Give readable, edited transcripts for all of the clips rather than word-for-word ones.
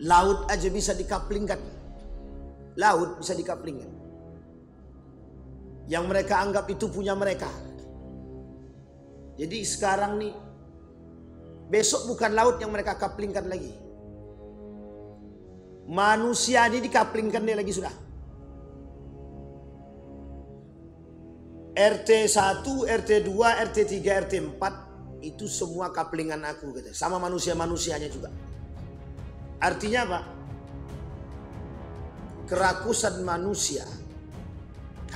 Laut aja bisa dikaplingkan. Laut bisa dikaplingkan. Yang mereka anggap itu punya mereka. Jadi sekarang nih, besok bukan laut yang mereka kaplingkan lagi. Manusia ini dikaplingkan dia lagi sudah. RT 1, RT 2, RT 3, RT 4 itu semua kaplingan aku gitu. Sama manusia-manusianya juga. Artinya apa? Kerakusan manusia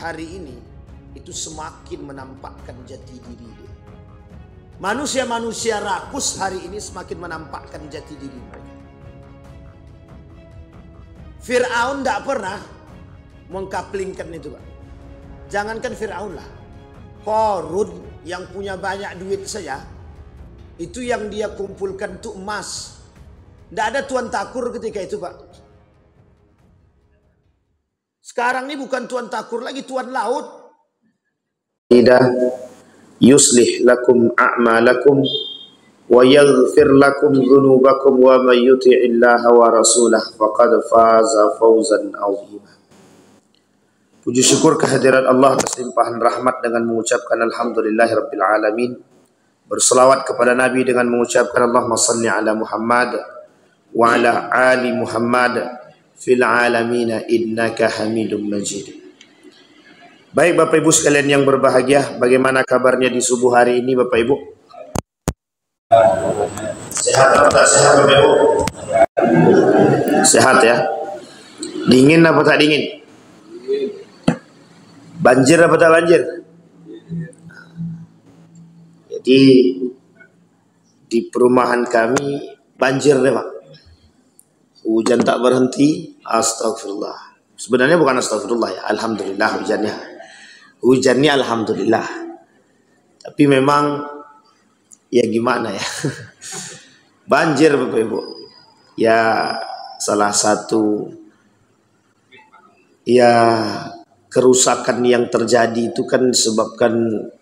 hari ini itu semakin menampakkan jati diri dia. Manusia-manusia rakus hari ini semakin menampakkan jati diri mereka. Fir'aun tidak pernah mengkaplingkan itu, Pak. Jangankan Fir'aun lah. Qarun yang punya banyak duit saja, itu yang dia kumpulkan itu emas. Tidak ada tuan takur ketika itu, Pak. Sekarang ini bukan tuan takur lagi, tuan laut. Yuslih lakum a'malakum wa yaghfir lakum dhunubakum wa may yuti'illaha wa rasulah faqad faza fawzan 'azima. Puji syukur kehadirat Allah atas limpahan rahmat dengan mengucapkan alhamdulillahirabbil alamin. Berselawat kepada Nabi dengan mengucapkan Allahumma shalli ala Muhammad wa ala ali Muhammad fil alamin innaka Hamidum Majid. Baik Bapak Ibu sekalian yang berbahagia, bagaimana kabarnya di subuh hari ini Bapak Ibu? Sehat atau tak sehat Bapak Ibu? Sehat ya? Dingin apa tak dingin? Banjir apa tak banjir? Jadi di perumahan kami banjir deh Pak. Hujan tak berhenti, astagfirullah. Sebenarnya bukan astagfirullah ya, alhamdulillah hujannya. Hujannya alhamdulillah. Tapi memang ya gimana ya. Banjir Bapak Ibu. Ya salah satu ya kerusakan yang terjadi itu kan disebabkan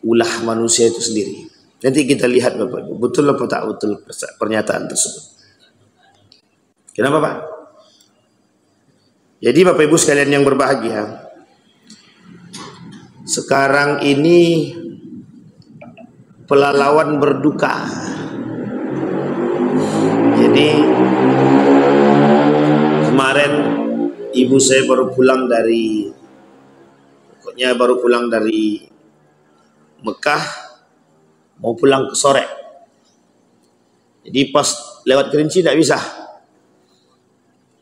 ulah manusia itu sendiri. Nanti kita lihat Bapak Ibu, betul apa tak betul pernyataan tersebut. Kenapa Pak? Jadi Bapak Ibu sekalian yang berbahagia, sekarang ini pelalawan berduka. Jadi kemarin ibu saya baru pulang dari Mekah, mau pulang ke sore. Jadi pas lewat Kerinci tidak bisa.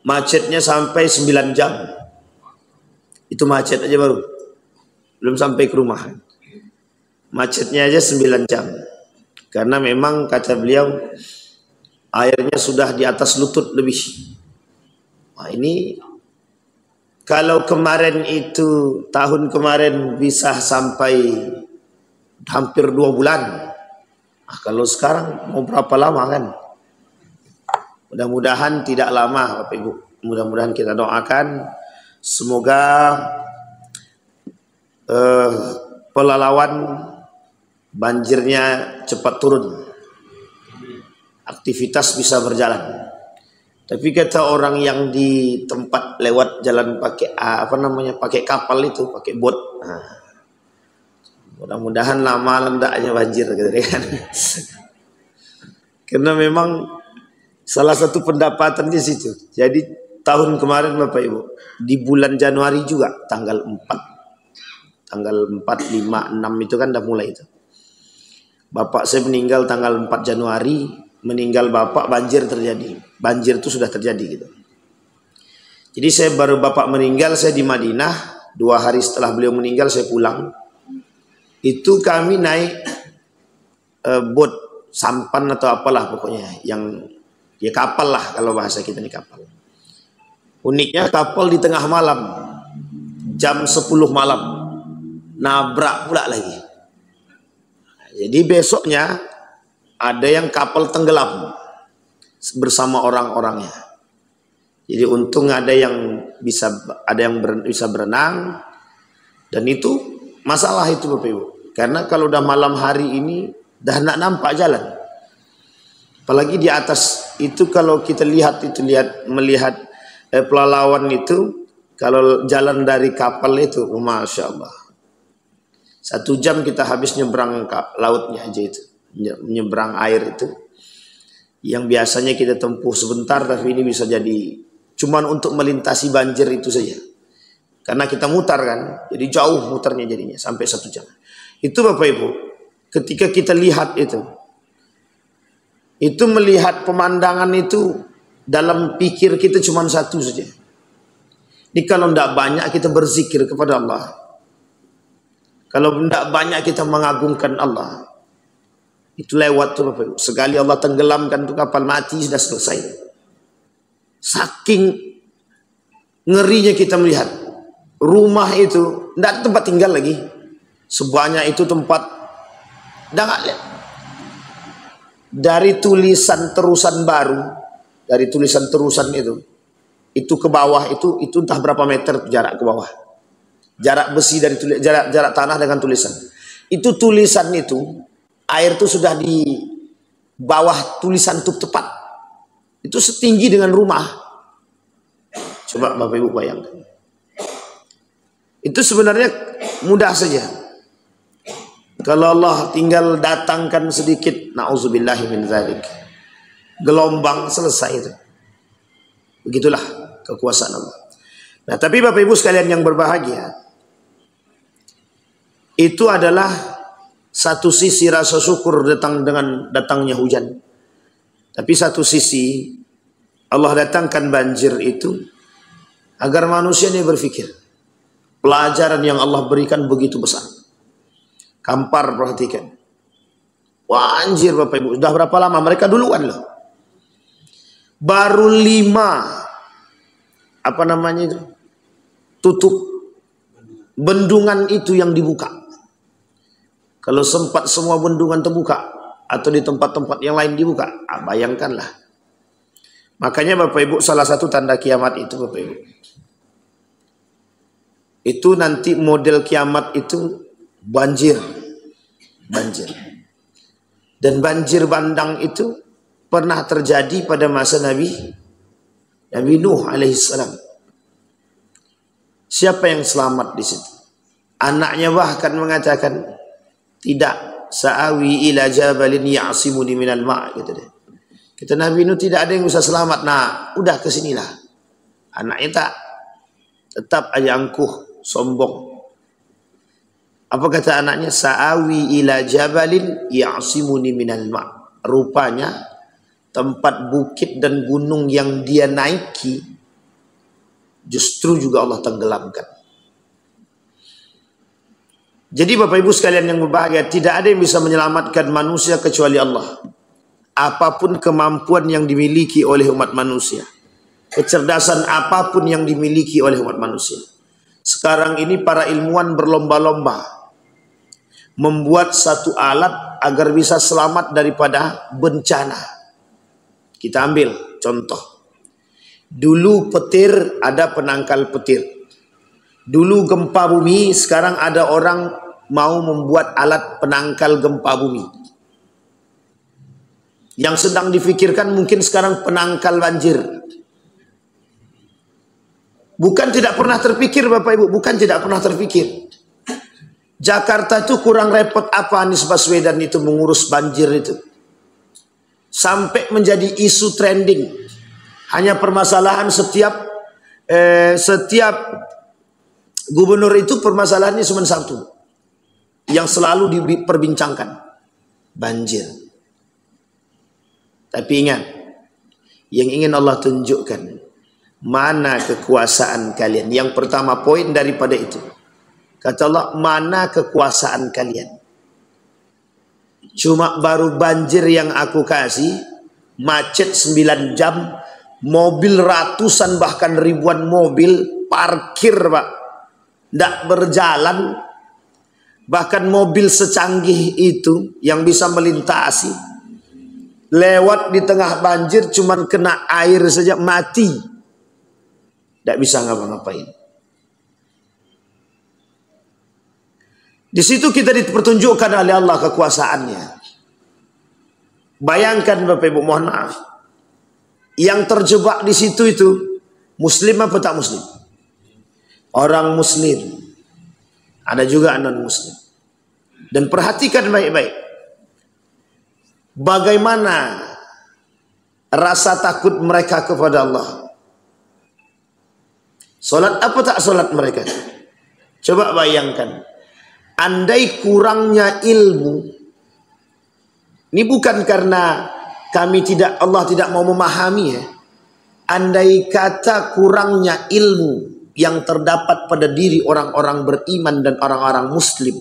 Macetnya sampai 9 jam. Itu macet aja baru. Belum sampai ke rumah. Macetnya aja 9 jam. Karena memang kata beliau airnya sudah di atas lutut lebih. Nah ini kalau kemarin itu tahun kemarin bisa sampai hampir 2 bulan. Nah, kalau sekarang mau berapa lama kan? Mudah-mudahan tidak lama Bapak Ibu. Mudah-mudahan kita doakan semoga pelalawan banjirnya cepat turun. Aktivitas bisa berjalan. Tapi kata orang yang di tempat lewat jalan pakai pakai kapal itu, pakai bot. Nah, mudah-mudahan lama hendaknya banjir gitu kan. Karena memang salah satu pendapatan di situ. Jadi tahun kemarin Bapak Ibu, di bulan Januari juga tanggal 4, 5, 6 itu kan udah mulai itu. Bapak saya meninggal tanggal 4 Januari, meninggal bapak banjir terjadi. Banjir itu sudah terjadi gitu. Jadi bapak meninggal, saya di Madinah, 2 hari setelah beliau meninggal saya pulang. Itu kami naik bot sampan atau apalah pokoknya, yang ya kapal lah kalau bahasa kita ini kapal. Uniknya kapal di tengah malam, jam 10 malam, nabrak pula lagi. Jadi besoknya ada yang kapal tenggelam bersama orang-orangnya. Jadi untung ada yang bisa berenang, dan itu masalah itu Bapak Ibu. Karena kalau udah malam hari ini dah nak nampak jalan. Apalagi di atas itu kalau kita melihat pelalawan itu, kalau jalan dari kapal itu, masya Allah, 1 jam kita habis nyebrang lautnya aja itu, nyebrang air itu, yang biasanya kita tempuh sebentar, tapi ini bisa jadi cuman untuk melintasi banjir itu saja, karena kita mutar kan, jadi jauh mutarnya jadinya sampai 1 jam. Itu Bapak Ibu, ketika kita lihat itu melihat pemandangan itu dalam pikir kita cuma satu saja. Ini kalau tidak banyak kita berzikir kepada Allah, kalau tidak banyak kita mengagungkan Allah, itu lewat tuh Bapak Ibu. Sekali Allah tenggelamkan tuh kapal, mati sudah selesai. Saking ngerinya kita melihat rumah itu tidak ada tempat tinggal lagi, sebanyak itu tempat dah nggak lihat. Dari tulisan terusan baru, dari tulisan terusan itu ke bawah itu entah berapa meter jarak ke bawah, jarak besi dari jarak tanah dengan tulisan. Itu tulisan itu, air itu sudah di bawah tulisan itu tepat. Itu setinggi dengan rumah. Coba Bapak Ibu bayangkan. Itu sebenarnya mudah saja. Kalau Allah tinggal datangkan sedikit, na'udzubillahi min dzalik, gelombang, selesai itu. Begitulah kekuasaan Allah. Nah, tapi Bapak Ibu sekalian yang berbahagia, itu adalah satu sisi rasa syukur dengan datangnya hujan. Tapi satu sisi Allah datangkan banjir itu agar manusia ini berpikir. Pelajaran yang Allah berikan begitu besar. Kampar, perhatikan. Banjir Bapak Ibu. Sudah berapa lama? Mereka duluan loh. Baru 5 tutup bendungan itu yang dibuka. Kalau sempat semua bendungan terbuka, atau di tempat-tempat yang lain dibuka, bayangkanlah. Makanya Bapak Ibu, salah satu tanda kiamat itu Bapak Ibu, itu nanti model kiamat itu banjir. Dan banjir bandang itu pernah terjadi pada masa Nabi Nuh alaihissalam. Siapa yang selamat di situ? Anaknya bahkan mengatakan, tidak, sa'awi ila jabalin ya'simuni minal ma', gitu deh. Kata Nabi Nuh, tidak ada yang bisa selamat. Nah, udah kesinilah. Anaknya tetap aja angkuh, sombong. Apa kata anaknya? Sa'awi ila jabalin ya'simuni minal ma'. Rupanya tempat bukit dan gunung yang dia naiki justru juga Allah tenggelamkan. Jadi Bapak Ibu sekalian yang berbahagia, tidak ada yang bisa menyelamatkan manusia kecuali Allah. Apapun kemampuan yang dimiliki oleh umat manusia, kecerdasan apapun yang dimiliki oleh umat manusia, sekarang ini para ilmuwan berlomba-lomba membuat satu alat agar bisa selamat daripada bencana. Kita ambil contoh. Dulu petir, ada penangkal petir. Dulu gempa bumi, sekarang ada orang mau membuat alat penangkal gempa bumi. Yang sedang difikirkan mungkin sekarang penangkal banjir. Bukan tidak pernah terpikir Bapak Ibu, bukan tidak pernah terpikir. Jakarta itu kurang repot apa Anies Baswedan itu mengurus banjir itu. Sampai menjadi isu trending. Hanya permasalahan setiap gubernur itu permasalahannya cuma satu. Yang selalu diperbincangkan. Banjir. Tapi ingat. Yang ingin Allah tunjukkan. Mana kekuasaan kalian. Yang pertama poin daripada itu. Kata Allah, mana kekuasaan kalian? Cuma baru banjir yang aku kasih, macet 9 jam, mobil ratusan bahkan ribuan mobil parkir Pak, tidak berjalan. Bahkan mobil secanggih itu yang bisa melintasi, lewat di tengah banjir cuman kena air saja mati. Tidak bisa ngapa-ngapain. Di situ kita dipertunjukkan oleh Allah kekuasaannya. Bayangkan Bapak Ibu, mohon maaf, yang terjebak di situ itu muslim apa tak muslim? Orang muslim, ada juga non muslim. Dan perhatikan baik-baik, bagaimana rasa takut mereka kepada Allah. Solat apa tak solat mereka? Coba bayangkan, andai kurangnya ilmu. Ini bukan karena Allah tidak mau memahami ya. Andai kata kurangnya ilmu yang terdapat pada diri orang-orang beriman dan orang-orang muslim,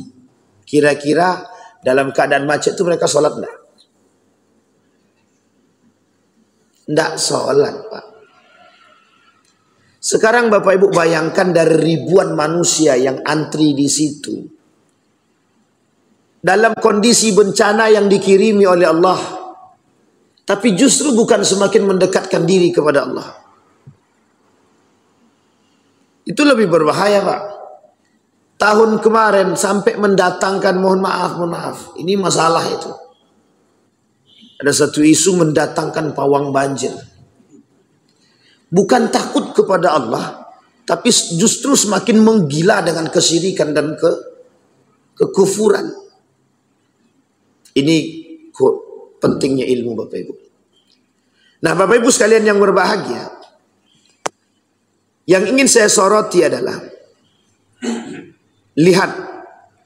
kira-kira dalam keadaan macet itu mereka sholat enggak? Enggak sholat, Pak. Sekarang Bapak Ibu bayangkan dari ribuan manusia yang antri di situ, dalam kondisi bencana yang dikirimi oleh Allah, tapi justru bukan semakin mendekatkan diri kepada Allah. Itu lebih berbahaya, Pak. Tahun kemarin sampai mendatangkan, mohon maaf, ini masalah itu. Ada satu isu mendatangkan pawang banjir. Bukan takut kepada Allah, tapi justru semakin menggila dengan kesyirikan dan kekufuran. Ini pentingnya ilmu Bapak Ibu. Nah Bapak Ibu sekalian yang berbahagia, yang ingin saya soroti adalah, lihat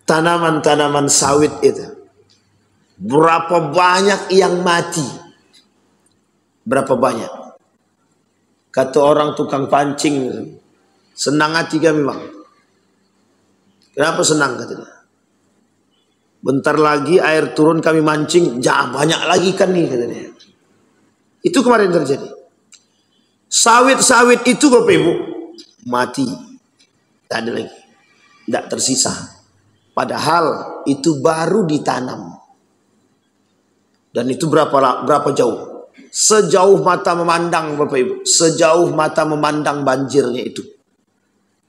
tanaman-tanaman sawit itu. Berapa banyak yang mati. Berapa banyak. Kata orang tukang pancing, senang hati kami bang. Kenapa senang katanya? Bentar lagi air turun kami mancing, banyak lagi kan nih katanya. Itu kemarin terjadi. Sawit-sawit itu Bapak Ibu mati, tak ada lagi, tidak tersisa. Padahal itu baru ditanam. Dan itu berapa jauh? Sejauh mata memandang Bapak Ibu, sejauh mata memandang banjirnya itu.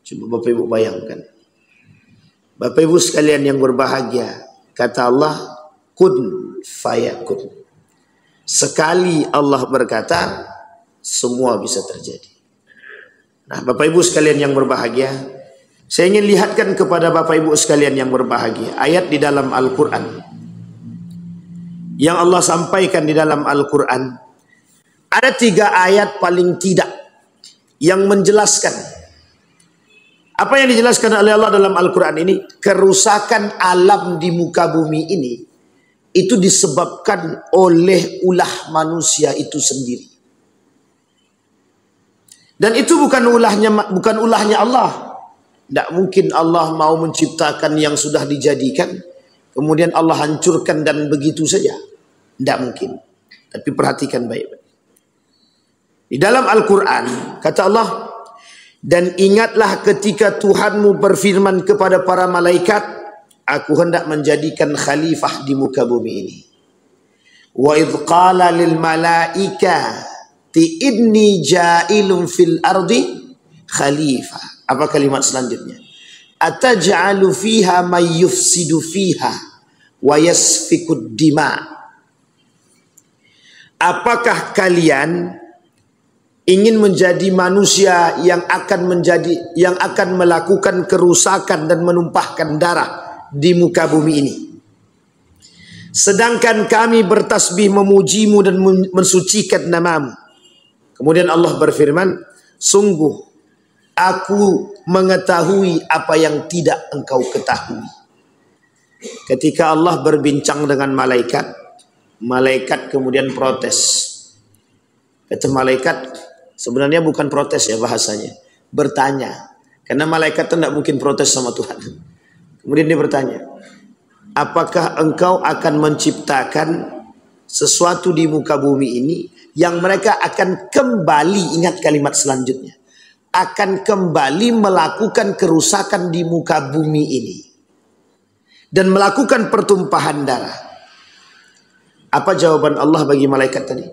Coba Bapak Ibu bayangkan. Bapak Ibu sekalian yang berbahagia, kata Allah, kun fayakun. Sekali Allah berkata, semua bisa terjadi. Nah Bapak Ibu sekalian yang berbahagia, saya ingin lihatkan kepada Bapak Ibu sekalian yang berbahagia, ayat di dalam Al-Quran. Yang Allah sampaikan di dalam Al-Quran. Ada 3 ayat paling tidak yang menjelaskan. Apa yang dijelaskan oleh Allah dalam Al-Quran ini? Kerusakan alam di muka bumi ini, itu disebabkan oleh ulah manusia itu sendiri. Dan itu bukan ulahnya Allah. Tidak mungkin Allah mau menciptakan yang sudah dijadikan, kemudian Allah hancurkan dan begitu saja. Tidak mungkin. Tapi perhatikan baik-baik. Di dalam Al-Quran, kata Allah, dan ingatlah ketika Tuhanmu berfirman kepada para malaikat, aku hendak menjadikan khalifah di muka bumi ini. Wa idh qala lil malaikati inni ja'ilun fil ardi khalifah. Apa kalimat selanjutnya? Ataj'alu fiha may yufsidu fiha wa yasfikud dima. Apakah kalian ingin menjadi manusia yang akan melakukan kerusakan dan menumpahkan darah di muka bumi ini? Sedangkan kami bertasbih memujimu dan mensucikan namamu. Kemudian Allah berfirman, sungguh aku mengetahui apa yang tidak engkau ketahui. Ketika Allah berbincang dengan malaikat, malaikat kemudian protes. Kata malaikat, sebenarnya bukan protes ya bahasanya, bertanya. Karena malaikat itu tidak mungkin protes sama Tuhan. Kemudian dia bertanya, apakah engkau akan menciptakan sesuatu di muka bumi ini yang mereka akan kembali, ingat kalimat selanjutnya, akan kembali melakukan kerusakan di muka bumi ini dan melakukan pertumpahan darah. Apa jawaban Allah bagi malaikat tadi?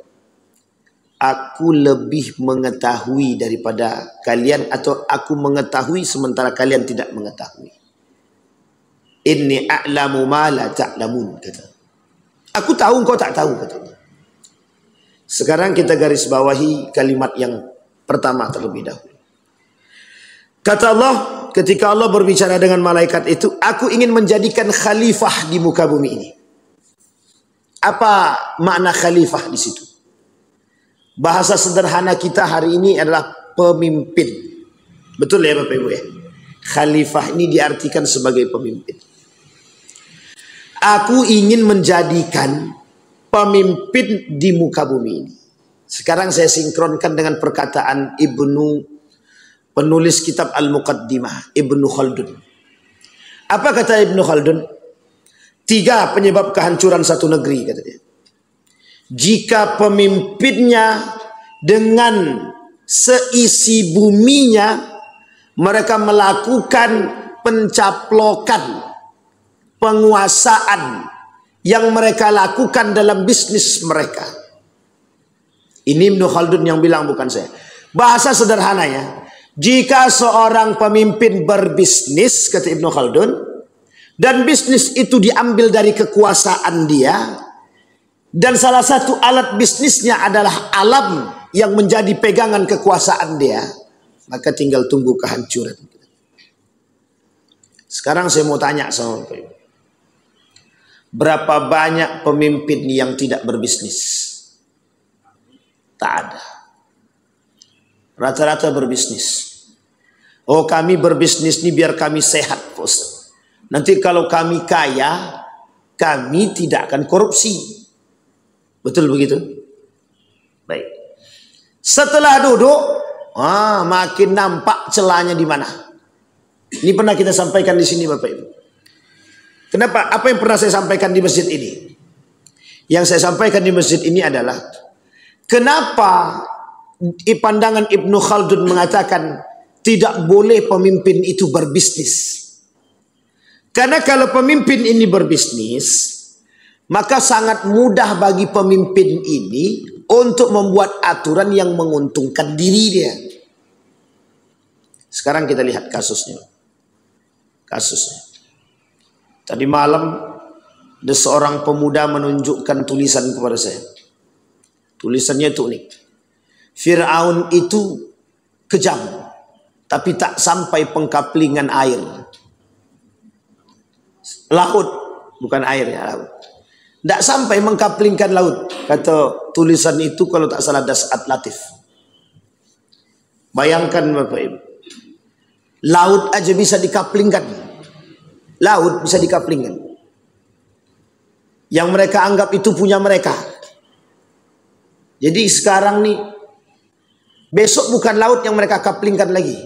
Aku lebih mengetahui daripada kalian, atau aku mengetahui sementara kalian tidak mengetahui. Inni a'lamu ma la ta'lamun, kata. Aku tahu engkau tak tahu, katanya. Sekarang kita garis bawahi kalimat yang pertama terlebih dahulu. Kata Allah, ketika Allah berbicara dengan malaikat itu, aku ingin menjadikan khalifah di muka bumi ini. Apa makna khalifah di situ? Bahasa sederhana kita hari ini adalah pemimpin. Betul ya Bapak Ibu ya? Khalifah ini diartikan sebagai pemimpin. Aku ingin menjadikan pemimpin di muka bumi ini. Sekarang saya sinkronkan dengan perkataan penulis kitab Al-Muqaddimah, Ibnu Khaldun. Apa kata Ibnu Khaldun? 3 penyebab kehancuran satu negeri, kata dia. Jika pemimpinnya dengan seisi buminya mereka melakukan pencaplokan, penguasaan yang mereka lakukan dalam bisnis mereka. Ini Ibnu Khaldun yang bilang, bukan saya. Bahasa sederhananya, jika seorang pemimpin berbisnis, kata Ibnu Khaldun, dan bisnis itu diambil dari kekuasaan dia, dan salah satu alat bisnisnya adalah alam yang menjadi pegangan kekuasaan dia, maka tinggal tunggu kehancuran. Sekarang saya mau tanya sama Bapak Ibu, berapa banyak pemimpin yang tidak berbisnis? Tak ada. Rata-rata berbisnis. Oh, kami berbisnis ini biar kami sehat, Ustaz. Nanti kalau kami kaya, kami tidak akan korupsi. Betul begitu? Baik. Setelah duduk, makin nampak celahnya di mana. Ini pernah kita sampaikan di sini Bapak Ibu. Kenapa? Apa yang pernah saya sampaikan di masjid ini? Yang saya sampaikan di masjid ini adalah, kenapa pandangan Ibnu Khaldun mengatakan tidak boleh pemimpin itu berbisnis? Karena kalau pemimpin ini berbisnis, maka sangat mudah bagi pemimpin ini untuk membuat aturan yang menguntungkan diri dia. Sekarang kita lihat kasusnya. Tadi malam ada seorang pemuda menunjukkan tulisan kepada saya. Tulisannya itu unik. Fir'aun itu kejam, tapi tak sampai pengkaplingan air. Laut, bukan air ya, laut. Tidak sampai mengkaplingkan laut. Kata tulisan itu kalau tak salah Das'at Latif. Bayangkan Bapak Ibu, laut aja bisa dikaplingkan. Laut bisa dikaplingkan. Yang mereka anggap itu punya mereka. Jadi sekarang nih, besok bukan laut yang mereka kaplingkan lagi.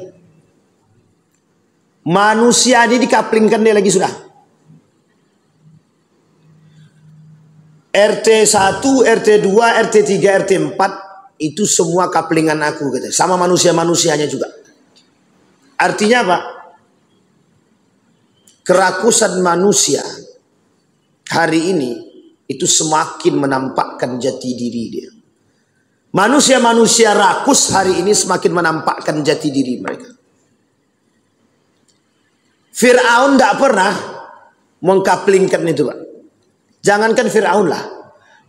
Manusia ini dikaplingkan dia lagi sudah. RT 1, RT 2, RT 3, RT 4 itu semua kaplingan aku, gitu. Sama manusia-manusianya juga. Artinya apa? Kerakusan manusia hari ini itu semakin menampakkan jati diri dia. Manusia-manusia rakus hari ini semakin menampakkan jati diri mereka. Fir'aun tidak pernah mengkaplingkan itu, Pak. Jangankan Fir'aun lah,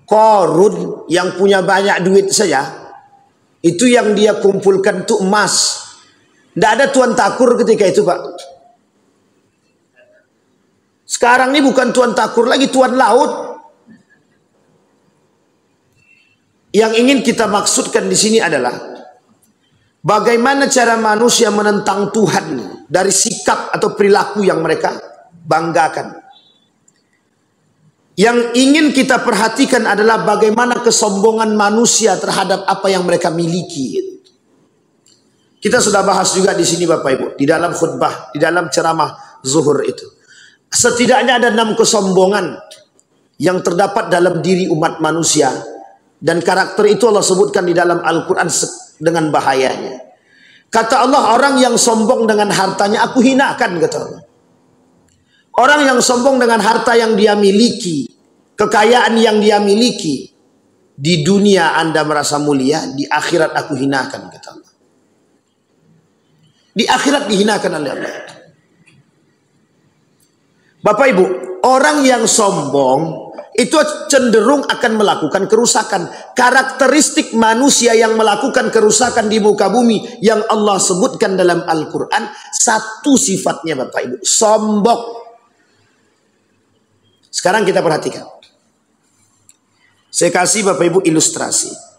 Qarun yang punya banyak duit saja, itu yang dia kumpulkan itu emas. Tidak ada tuan takur ketika itu, Pak. Sekarang ini bukan tuan takur lagi, tuan laut. Yang ingin kita maksudkan di sini adalah bagaimana cara manusia menentang Tuhan dari sikap atau perilaku yang mereka banggakan. Yang ingin kita perhatikan adalah bagaimana kesombongan manusia terhadap apa yang mereka miliki. Kita sudah bahas juga di sini Bapak Ibu, di dalam khutbah, di dalam ceramah zuhur itu. Setidaknya ada 6 kesombongan yang terdapat dalam diri umat manusia. Dan karakter itu Allah sebutkan di dalam Al-Quran dengan bahayanya. Kata Allah, orang yang sombong dengan hartanya aku hinakan, kata Allah. Orang yang sombong dengan harta yang dia miliki, kekayaan yang dia miliki, di dunia Anda merasa mulia, di akhirat aku hinakan, kata Allah. Di akhirat dihinakan oleh Allah. Bapak Ibu, orang yang sombong itu cenderung akan melakukan kerusakan. Karakteristik manusia yang melakukan kerusakan di muka bumi yang Allah sebutkan dalam Al-Quran, satu sifatnya Bapak Ibu, sombong. Sekarang kita perhatikan. Saya kasih Bapak Ibu ilustrasi.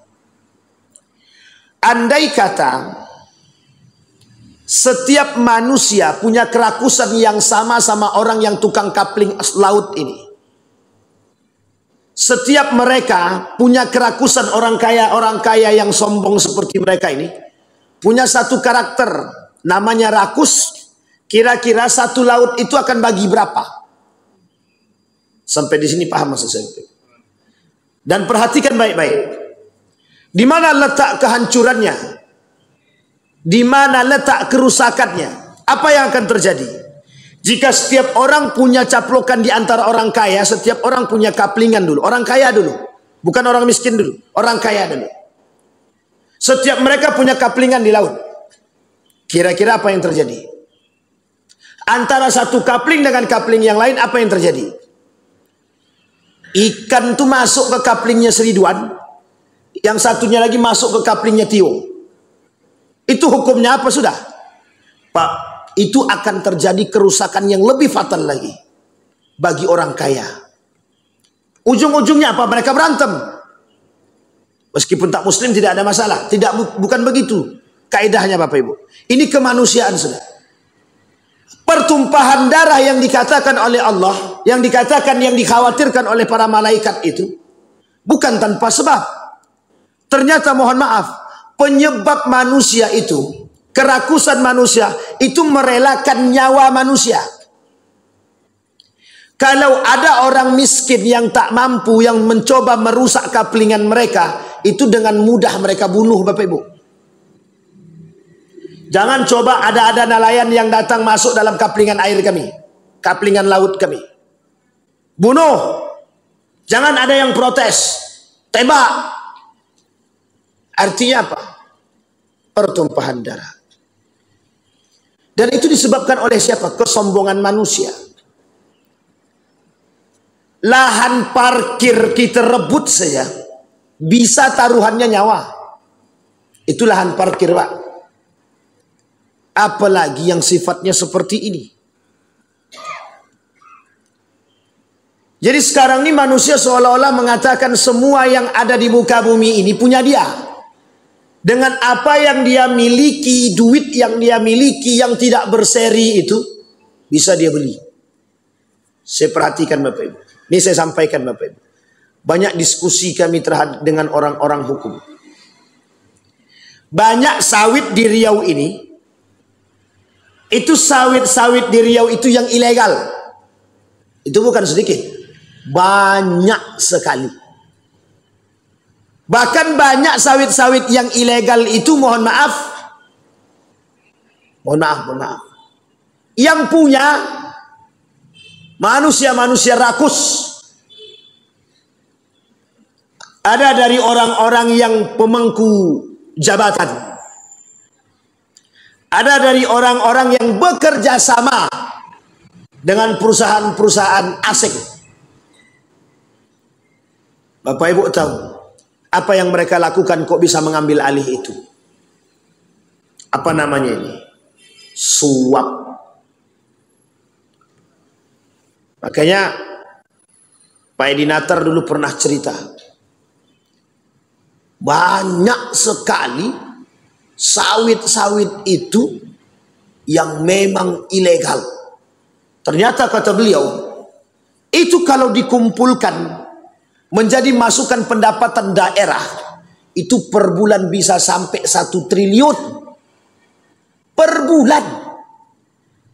Andai kata setiap manusia punya kerakusan yang sama orang yang tukang kapling laut ini. Setiap mereka punya kerakusan orang kaya yang sombong seperti mereka ini. Punya satu karakter, namanya rakus. Kira-kira satu laut itu akan bagi berapa? Sampai di sini paham maksud saya? Dan perhatikan baik-baik. Di mana letak kehancurannya? Di mana letak kerusakannya? Apa yang akan terjadi? Jika setiap orang punya caplokan di antara orang kaya, setiap orang punya kaplingan dulu. Orang kaya dulu. Bukan orang miskin dulu. Orang kaya dulu. Setiap mereka punya kaplingan di laut. Kira-kira apa yang terjadi? Antara satu kapling dengan kapling yang lain, apa yang terjadi? Ikan itu masuk ke kaplingnya Sri Duan. Yang satunya lagi masuk ke kaplingnya Tio. Itu hukumnya apa sudah? Pak, itu akan terjadi kerusakan yang lebih fatal lagi bagi orang kaya. Ujung-ujungnya apa? Mereka berantem. Meskipun tak muslim tidak ada masalah. Bukan begitu kaidahnya Bapak Ibu. Ini kemanusiaan sudah. Pertumpahan darah yang dikatakan oleh Allah, yang dikhawatirkan oleh para malaikat itu bukan tanpa sebab. Ternyata mohon maaf, penyebab manusia itu, kerakusan manusia itu merelakan nyawa manusia. Kalau ada orang miskin yang tak mampu, yang mencoba merusak kaplingan mereka, itu dengan mudah mereka bunuh Bapak Ibu. Jangan coba ada nelayan yang datang masuk dalam kaplingan air kami, kaplingan laut kami. Bunuh. Jangan ada yang protes. Tembak. Artinya apa? Pertumpahan darah. Dan itu disebabkan oleh siapa? Kesombongan manusia. Lahan parkir kita rebut saja, bisa taruhannya nyawa. Itu lahan parkir Pak. Apalagi yang sifatnya seperti ini. Jadi sekarang ini manusia seolah-olah mengatakan semua yang ada di muka bumi ini punya dia. Dengan apa yang dia miliki, duit yang dia miliki yang tidak berseri itu bisa dia beli. Saya perhatikan Bapak Ibu. Ini saya sampaikan Bapak Ibu. Banyak diskusi kami dengan orang-orang hukum. Banyak sawit di Riau ini, itu sawit-sawit di Riau itu yang ilegal. Itu bukan sedikit. Banyak sekali. Bahkan banyak sawit-sawit yang ilegal itu mohon maaf. Yang punya manusia-manusia rakus. Ada dari orang-orang yang pemangku jabatan. Ada dari orang-orang yang bekerja sama dengan perusahaan-perusahaan asing. Bapak Ibu tahu apa yang mereka lakukan kok bisa mengambil alih itu? Apa namanya ini? Suap. Makanya Pak Edi Natar dulu pernah cerita. Banyak sekali sawit-sawit itu yang memang ilegal. Ternyata kata beliau, itu kalau dikumpulkan menjadi masukan pendapatan daerah, itu per bulan bisa sampai 1 triliun. Per bulan.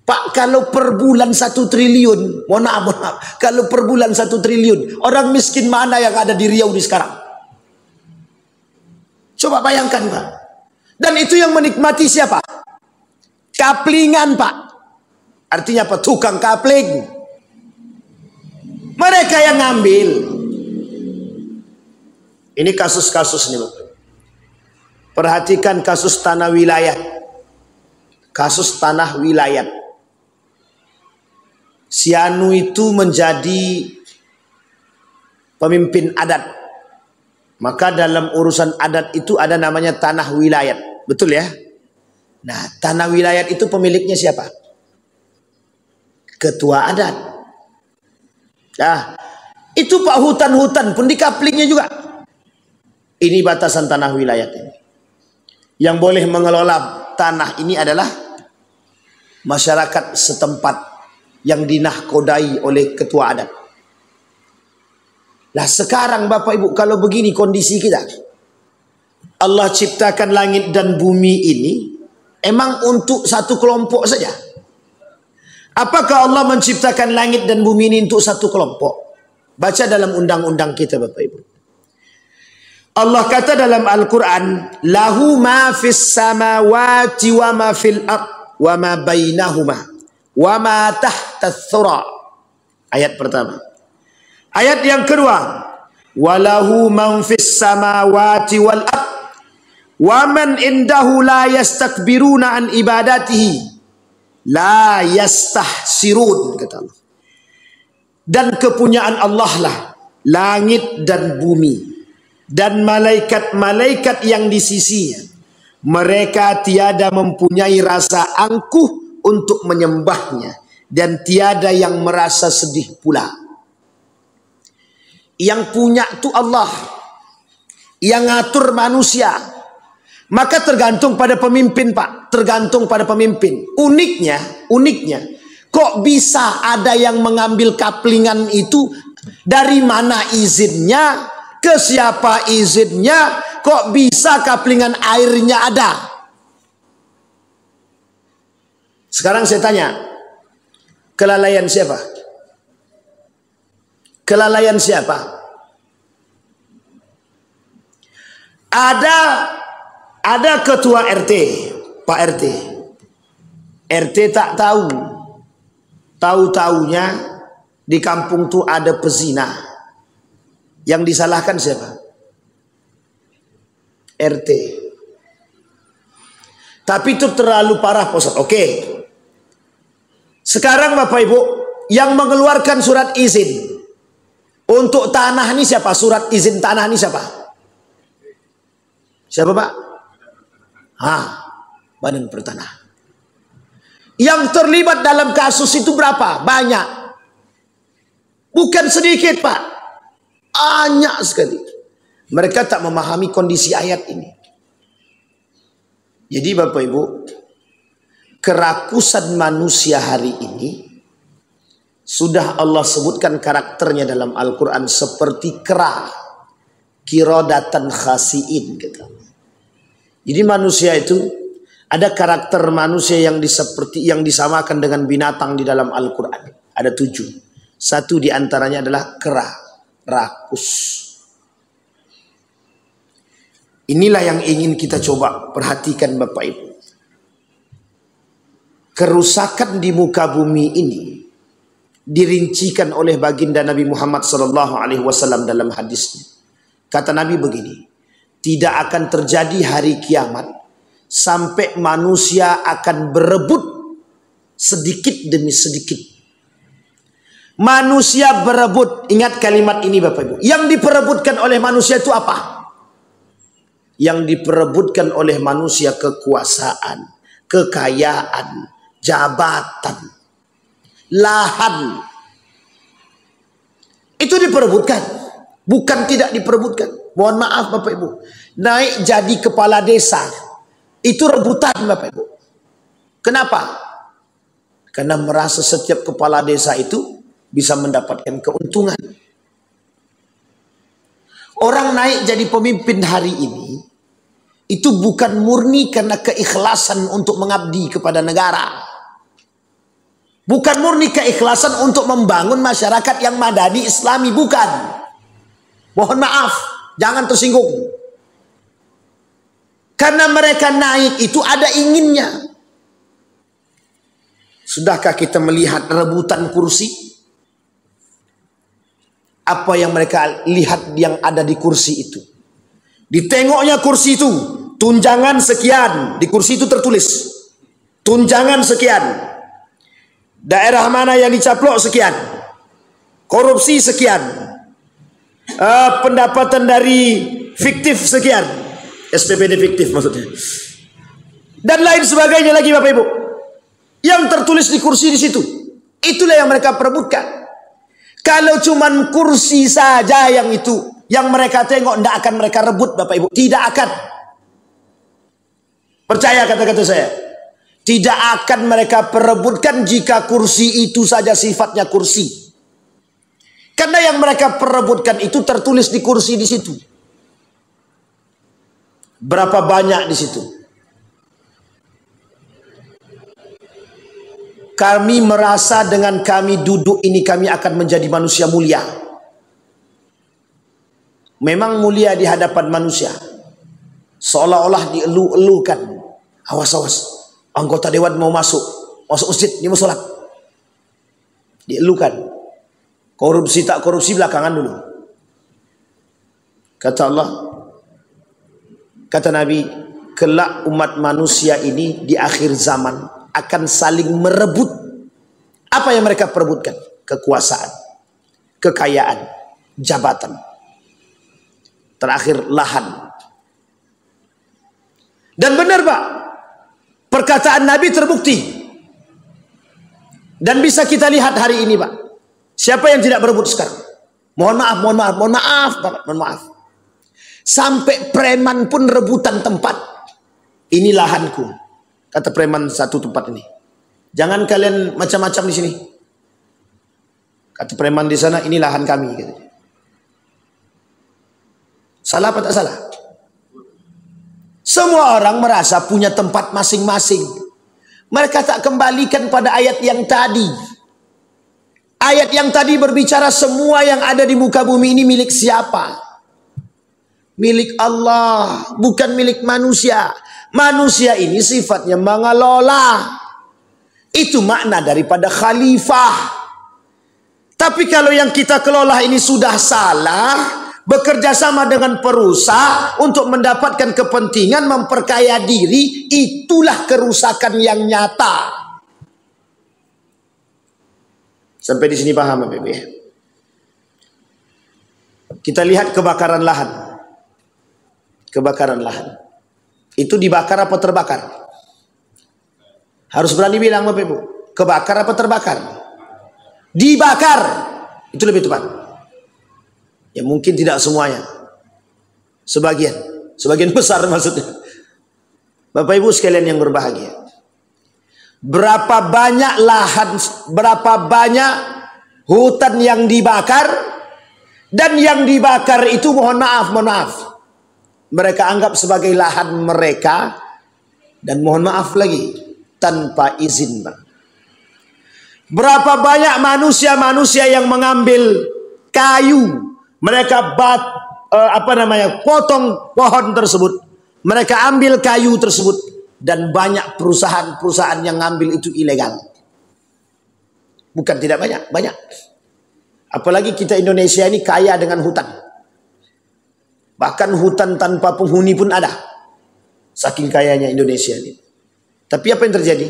Pak, kalau per bulan 1 triliun, mohon maaf, kalau per bulan 1 triliun, orang miskin mana yang ada di Riau di sekarang? Coba bayangkan Pak. Dan itu yang menikmati siapa? Kaplingan Pak. Artinya apa? Tukang kapling. Mereka yang ngambil. Ini kasus-kasus nih Bapak. Perhatikan kasus tanah wilayah. Kasus tanah wilayah. Si Anu itu menjadi pemimpin adat. Maka dalam urusan adat itu ada namanya tanah wilayat. Betul ya? Nah, tanah wilayat itu pemiliknya siapa? Ketua adat. Nah, itu Pak, hutan-hutan pun dikaplingnya juga. Ini batasan tanah wilayat ini. Yang boleh mengelola tanah ini adalah masyarakat setempat yang dinahkodai oleh ketua adat. Nah sekarang Bapak Ibu, kalau begini kondisi kita, Allah ciptakan langit dan bumi ini emang untuk satu kelompok saja? Apakah Allah menciptakan langit dan bumi ini untuk satu kelompok? Baca dalam undang-undang kita Bapak Ibu. Allah kata dalam Al-Quran, lahu ma fis samawati wa ma fil ard wa ma bainahuma wa ma tahta thura. Ayat pertama. Ayat yang kedua, walahu man fis samawati wal ard wa man indahu la yastakbiruna an ibadatihi la yastahsirun, kata Allah. Dan kepunyaan Allah lah langit dan bumi dan malaikat-malaikat yang di sisinya. Mereka tiada mempunyai rasa angkuh untuk menyembahnya, dan tiada yang merasa sedih pula. Yang punya itu Allah, yang ngatur manusia. Maka tergantung pada pemimpin Pak, tergantung pada pemimpin. Uniknya, kok bisa ada yang mengambil kaplingan itu? Dari mana izinnya? Ke siapa izinnya? Kok bisa kaplingan airnya ada? Sekarang saya tanya, kelalaian siapa? Kelalaian siapa? Ada ketua RT, Pak RT. RT tak tahu. Tahu-taunya di kampung tuh ada pezina. Yang disalahkan siapa? RT. Tapi itu terlalu parah Pak Ustaz. Oke. Sekarang Bapak Ibu, yang mengeluarkan surat izin untuk tanah ini siapa? Surat izin tanah ini siapa? Siapa Pak? Badan Pertanahan. Yang terlibat dalam kasus itu berapa? Banyak. Bukan sedikit Pak. Banyak sekali. Mereka tak memahami kondisi ayat ini. Jadi Bapak Ibu, kerakusan manusia hari ini sudah Allah sebutkan karakternya dalam Al-Quran seperti kera, kirodatan khasiin, gitu. Jadi manusia itu ada karakter manusia yang disamakan dengan binatang di dalam Al-Quran. Ada 7. Satu diantaranya adalah kera, rakus. Inilah yang ingin kita coba perhatikan Bapak Ibu. Kerusakan di muka bumi ini dirincikan oleh baginda Nabi Muhammad SAW dalam hadisnya. Kata Nabi begini, tidak akan terjadi hari kiamat sampai manusia akan berebut sedikit demi sedikit. Manusia berebut, ingat kalimat ini Bapak Ibu. Yang diperebutkan oleh manusia itu apa? Yang diperebutkan oleh manusia kekuasaan, kekayaan, jabatan, lahan. Itu diperebutkan, bukan tidak diperebutkan. Mohon maaf Bapak Ibu, naik jadi kepala desa itu rebutan Bapak Ibu. Kenapa? Karena merasa setiap kepala desa itu bisa mendapatkan keuntungan. Orang naik jadi pemimpin hari ini itu bukan murni karena keikhlasan untuk mengabdi kepada negara. Bukan murni keikhlasan untuk membangun masyarakat yang madani islami, bukan. Mohon maaf, jangan tersinggung. Karena mereka naik itu ada inginnya. Sudahkah kita melihat rebutan kursi? Apa yang mereka lihat yang ada di kursi itu? Ditengoknya kursi itu, tunjangan sekian. Di kursi itu tertulis, tunjangan sekian. Daerah mana yang dicaplok sekian. Korupsi sekian. pendapatan dari fiktif sekian, SPPD fiktif maksudnya, dan lain sebagainya lagi Bapak Ibu, yang tertulis di kursi di situ. Itulah yang mereka perebutkan. Kalau cuman kursi saja yang itu yang mereka tengok, tidak akan mereka rebut Bapak Ibu, tidak akan. Percaya kata-kata saya, tidak akan mereka perebutkan jika kursi itu saja sifatnya kursi. Karena yang mereka perebutkan itu tertulis di kursi di situ. Berapa banyak di situ? Kami merasa dengan kami duduk ini kami akan menjadi manusia mulia. Memang mulia di hadapan manusia. Seolah-olah dielu-elukan. Awas-awas, anggota dewan mau masuk masjid, dia mau sholat. Dielukan. Korupsi tak korupsi belakangan dulu. Kata Allah, kata Nabi, kelak umat manusia ini di akhir zaman akan saling merebut. Apa yang mereka perebutkan? Kekuasaan, kekayaan, jabatan. Terakhir lahan. Dan benar Pak, perkataan Nabi terbukti. Dan bisa kita lihat hari ini Pak. Siapa yang tidak berebut sekarang? Mohon maaf, mohon maaf, mohon maaf, Bapak, mohon maaf. Sampai preman pun rebutan tempat. Ini lahanku, kata preman satu tempat ini. Jangan kalian macam-macam di sini. Kata preman di sana, ini lahan kami. Gitu. Salah apa tak salah? Semua orang merasa punya tempat masing-masing. Mereka tak kembalikan pada ayat yang tadi. Ayat yang tadi berbicara semua yang ada di muka bumi ini milik siapa? Milik Allah, bukan milik manusia. Manusia ini sifatnya mengelola. Itu makna daripada khalifah. Tapi kalau yang kita kelola ini sudah salah, bekerja sama dengan perusak untuk mendapatkan kepentingan, memperkaya diri, itulah kerusakan yang nyata. Sampai di sini paham Bapak Ibu ya? Kita lihat kebakaran lahan. Kebakaran lahan. Itu dibakar apa terbakar? Harus berani bilang Bapak Ibu. Kebakar apa terbakar? Dibakar. Itu lebih tepat. Ya mungkin tidak semuanya. Sebagian. Sebagian besar maksudnya. Bapak Ibu sekalian yang berbahagia. Berapa banyak lahan, berapa banyak hutan yang dibakar, dan yang dibakar itu mohon maaf, mereka anggap sebagai lahan mereka, dan mohon maaf lagi tanpa izin. Berapa banyak manusia-manusia yang mengambil kayu, mereka potong pohon tersebut, mereka ambil kayu tersebut. Dan banyak perusahaan-perusahaan yang ngambil itu ilegal. Bukan tidak banyak, banyak. Apalagi kita Indonesia ini kaya dengan hutan. Bahkan hutan tanpa penghuni pun ada. Saking kayanya Indonesia ini. Tapi apa yang terjadi?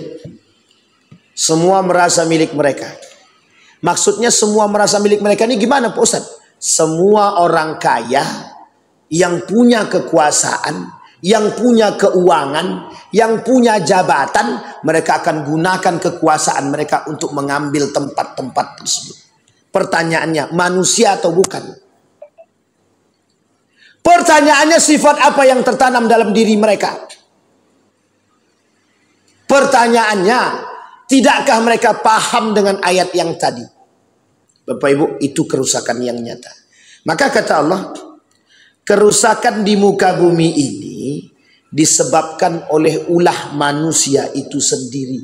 Semua merasa milik mereka. Maksudnya semua merasa milik mereka ini gimana Pak Ustadz? Semua orang kaya yang punya kekuasaan, yang punya keuangan, yang punya jabatan, mereka akan gunakan kekuasaan mereka untuk mengambil tempat-tempat tersebut. Pertanyaannya, manusia atau bukan? Pertanyaannya, sifat apa yang tertanam dalam diri mereka? Pertanyaannya, tidakkah mereka paham dengan ayat yang tadi? Bapak Ibu, itu kerusakan yang nyata. Maka kata Allah, kerusakan di muka bumi ini disebabkan oleh ulah manusia itu sendiri.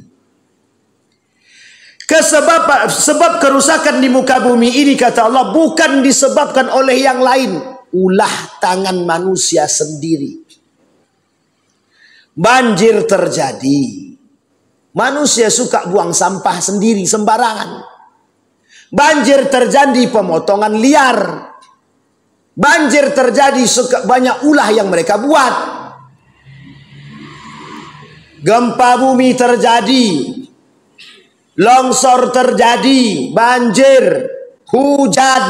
Sebab kerusakan di muka bumi ini kata Allah bukan disebabkan oleh yang lain, ulah tangan manusia sendiri. Banjir terjadi, manusia suka buang sampah sendiri sembarangan. Banjir terjadi pemotongan liar. Banjir terjadi banyak ulah yang mereka buat. Gempa bumi terjadi, longsor terjadi, banjir, hujan,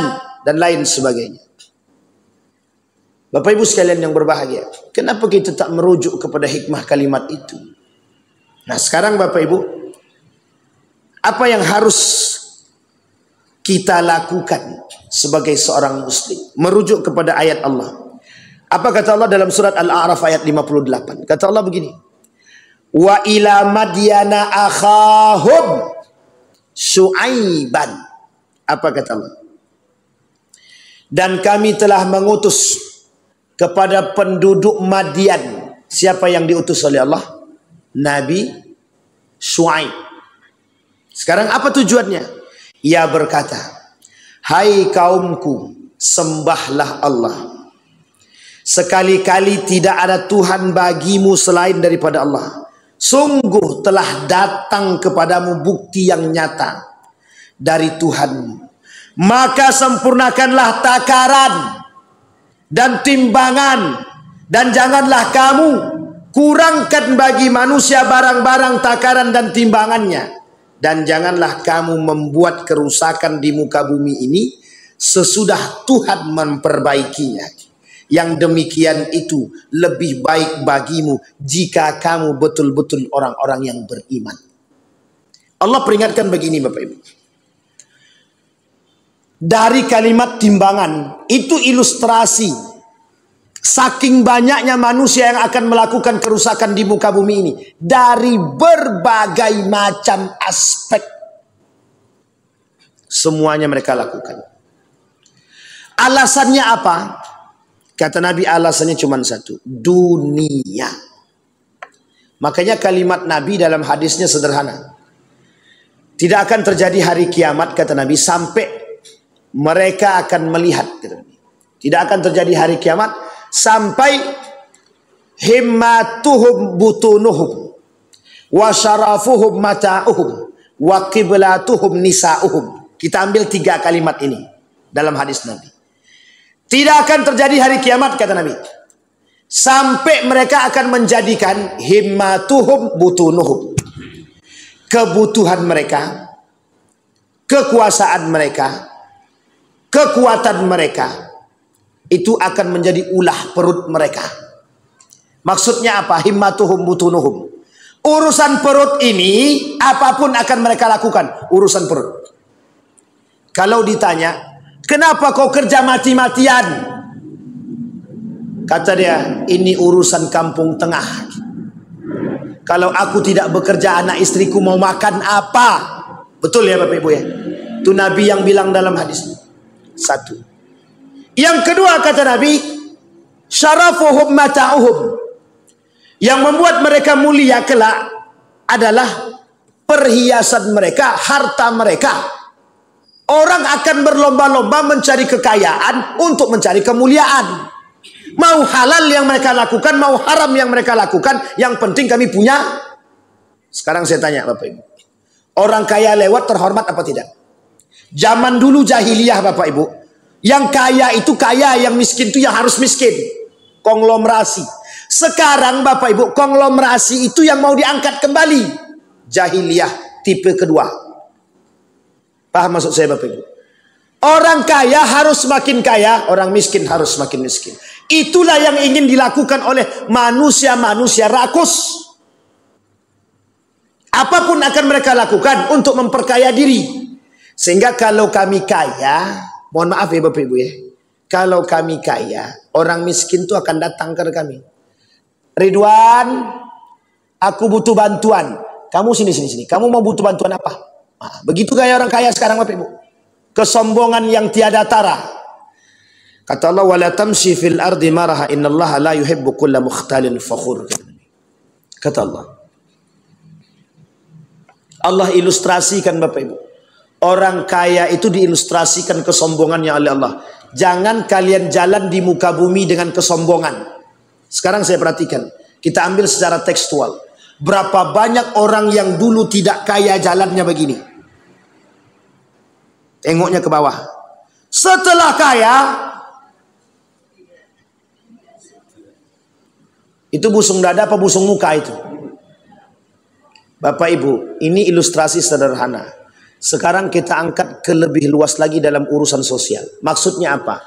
dan lain sebagainya. Bapak Ibu sekalian yang berbahagia, kenapa kita tak merujuk kepada hikmah kalimat itu? Nah sekarang Bapak Ibu, apa yang harus kita lakukan sebagai seorang muslim? Merujuk kepada ayat Allah. Apa kata Allah dalam surat Al-A'raf ayat 58? Kata Allah begini, wa ila madyana akhahum Syuaiban. Apa kata Allah? Dan kami telah mengutus kepada penduduk Madian. Siapa yang diutus oleh Allah? Nabi Syuaib. Sekarang apa tujuannya? Ia berkata, hai kaumku, sembahlah Allah. Sekali-kali tidak ada Tuhan bagimu selain daripada Allah. Sungguh telah datang kepadamu bukti yang nyata dari Tuhanmu. Maka sempurnakanlah takaran dan timbangan, dan janganlah kamu kurangkan bagi manusia barang-barang takaran dan timbangannya, dan janganlah kamu membuat kerusakan di muka bumi ini sesudah Tuhan memperbaikinya. Yang demikian itu lebih baik bagimu jika kamu betul-betul orang-orang yang beriman. Allah peringatkan begini Bapak Ibu. Dari kalimat timbangan itu ilustrasi saking banyaknya manusia yang akan melakukan kerusakan di muka bumi ini dari berbagai macam aspek. Semuanya mereka lakukan. Alasannya apa? Kata Nabi, alasannya cuma satu, dunia. Makanya kalimat Nabi dalam hadisnya sederhana. Tidak akan terjadi hari kiamat kata Nabi sampai mereka akan melihat. Tidak akan terjadi hari kiamat sampai himmatuhum butunuhum wa syarafuhum mata'uhum wa qiblatuhum nisa'uhum. Kita ambil 3 kalimat ini dalam hadis Nabi. Tidak akan terjadi hari kiamat kata Nabi sampai mereka akan menjadikan himmatuhum butunuhum, kebutuhan mereka, kekuasaan mereka, kekuatan mereka itu akan menjadi ulah perut mereka. Maksudnya apa? Himmatuhum butunuhum. Urusan perut ini apapun akan mereka lakukan. Urusan perut. Kalau ditanya, kenapa kau kerja mati-matian? Kata dia, ini urusan kampung tengah. Kalau aku tidak bekerja, anak istriku mau makan apa? Betul ya Bapak Ibu ya? Itu Nabi yang bilang dalam hadis. Satu. Yang kedua kata Nabi, syarafuhum mata'uhum. Yang membuat mereka mulia kelak adalah perhiasan mereka, harta mereka. Orang akan berlomba-lomba mencari kekayaan untuk mencari kemuliaan. Mau halal yang mereka lakukan, mau haram yang mereka lakukan, yang penting kami punya. Sekarang saya tanya Bapak Ibu, orang kaya lewat terhormat apa tidak? Zaman dulu jahiliyah Bapak Ibu, yang kaya itu kaya, yang miskin itu yang harus miskin. Konglomerasi. Sekarang Bapak Ibu, konglomerasi itu yang mau diangkat kembali. Jahiliyah tipe kedua. Paham maksud saya Bapak Ibu? Orang kaya harus semakin kaya, orang miskin harus semakin miskin. Itulah yang ingin dilakukan oleh manusia-manusia rakus. Apapun akan mereka lakukan untuk memperkaya diri. Sehingga kalau kami kaya, mohon maaf ya Bapak Ibu ya, kalau kami kaya, orang miskin itu akan datang ke kami. Ridwan, aku butuh bantuan. Kamu sini. Kamu mau butuh bantuan apa? Nah, begitu gaya orang kaya sekarang Bapak Ibu. Kesombongan yang tiada tara. Kata Allah, wala tamshi fil ardi maraha innallaha la yuhibbu kulla mukhtalin fakhur. Kata Allah. Allah ilustrasikan Bapak Ibu. Orang kaya itu diilustrasikan kesombongannya oleh Allah. Jangan kalian jalan di muka bumi dengan kesombongan. Sekarang saya perhatikan. Kita ambil secara tekstual. Berapa banyak orang yang dulu tidak kaya jalannya begini. Tengoknya ke bawah. Setelah kaya, itu busung dada apa busung muka itu? Bapak Ibu, ini ilustrasi sederhana. Sekarang kita angkat ke lebih luas lagi dalam urusan sosial. Maksudnya apa?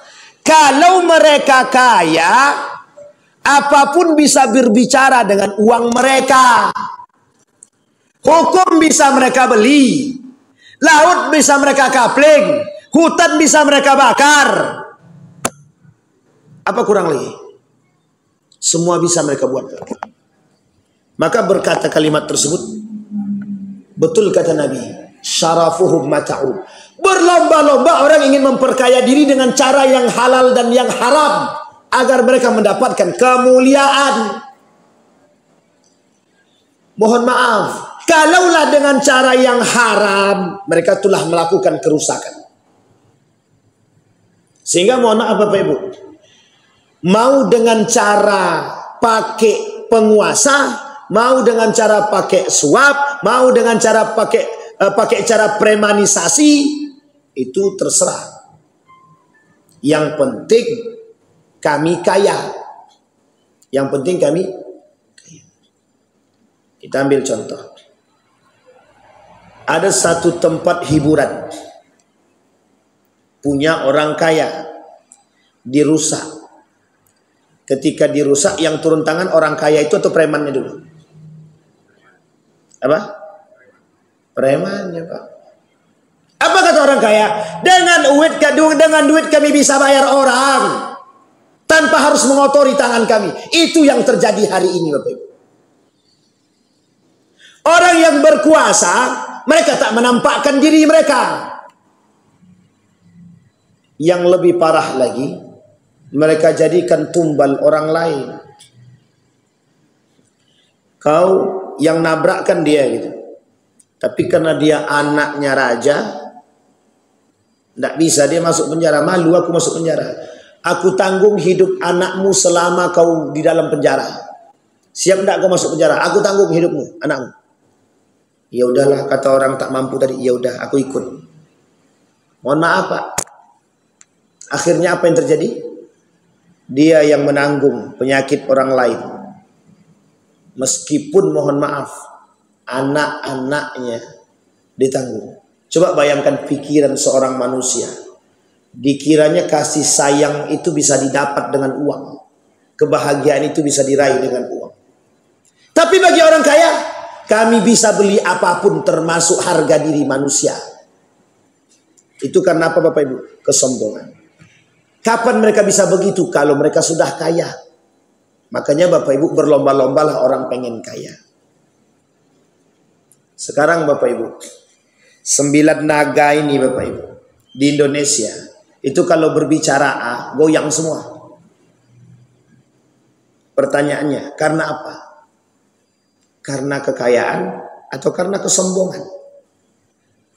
Kalau mereka kaya, apapun bisa berbicara dengan uang mereka. Hukum bisa mereka beli, laut bisa mereka kapling, hutan bisa mereka bakar. Apa kurang lagi? Semua bisa mereka buat. Maka berkata kalimat tersebut, betul kata Nabi, syarafuhum mata'u. Berlomba-lomba orang ingin memperkaya diri dengan cara yang halal dan yang haram agar mereka mendapatkan kemuliaan. Mohon maaf, kalaulah dengan cara yang haram, mereka telah melakukan kerusakan. Sehingga mohon maaf Bapak Ibu, mau dengan cara pakai penguasa, mau dengan cara pakai suap, mau dengan cara pakai cara premanisasi, itu terserah. Yang penting kami kaya. Yang penting kami kaya. Kita ambil contoh. Ada satu tempat hiburan punya orang kaya, dirusak. Ketika dirusak, yang turun tangan orang kaya itu atau premannya dulu? Apa? Premannya, Pak. Apa kata orang kaya? Dengan duit kami bisa bayar orang tanpa harus mengotori tangan kami. Itu yang terjadi hari ini, Bapak Ibu. Orang yang berkuasa, mereka tak menampakkan diri mereka. Yang lebih parah lagi, mereka jadikan tumbal orang lain. Kau yang nabrakkan dia gitu. Tapi karena dia anaknya raja, tidak bisa dia masuk penjara. Malu aku masuk penjara. Aku tanggung hidup anakmu selama kau di dalam penjara. Siap tidak kau masuk penjara? Aku tanggung hidupmu, anakmu. Ya udahlah, kata orang tak mampu tadi. Ya udah, aku ikut. Mohon maaf Pak. Akhirnya apa yang terjadi? Dia yang menanggung penyakit orang lain. Meskipun mohon maaf, anak-anaknya ditanggung. Coba bayangkan pikiran seorang manusia. Dikiranya kasih sayang itu bisa didapat dengan uang. Kebahagiaan itu bisa diraih dengan uang. Tapi bagi orang kaya, kami bisa beli apapun termasuk harga diri manusia. Itu karena apa Bapak Ibu? Kesombongan. Kapan mereka bisa begitu? Kalau mereka sudah kaya. Makanya Bapak Ibu berlomba-lombalah orang pengen kaya. Sekarang Bapak Ibu, 9 naga ini Bapak Ibu di Indonesia itu kalau berbicara goyang semua. Pertanyaannya, karena apa? Karena kekayaan atau karena kesombongan?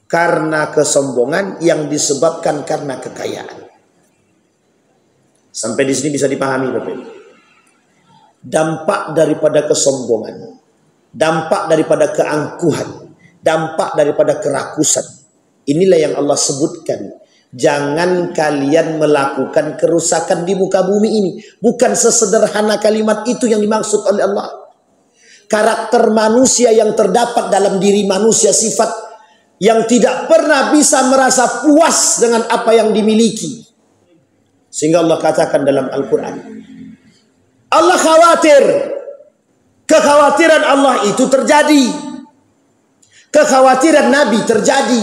Karena kesombongan yang disebabkan karena kekayaan. Sampai di sini bisa dipahami Bapak Ibu. Dampak daripada kesombongan, dampak daripada keangkuhan, dampak daripada kerakusan. Inilah yang Allah sebutkan. Jangan kalian melakukan kerusakan di muka bumi ini. Bukan sesederhana kalimat itu yang dimaksud oleh Allah. Karakter manusia yang terdapat dalam diri manusia, sifat yang tidak pernah bisa merasa puas dengan apa yang dimiliki. Sehingga Allah katakan dalam Al-Quran, Allah khawatir. Kekhawatiran Allah itu terjadi. Kekhawatiran Nabi terjadi.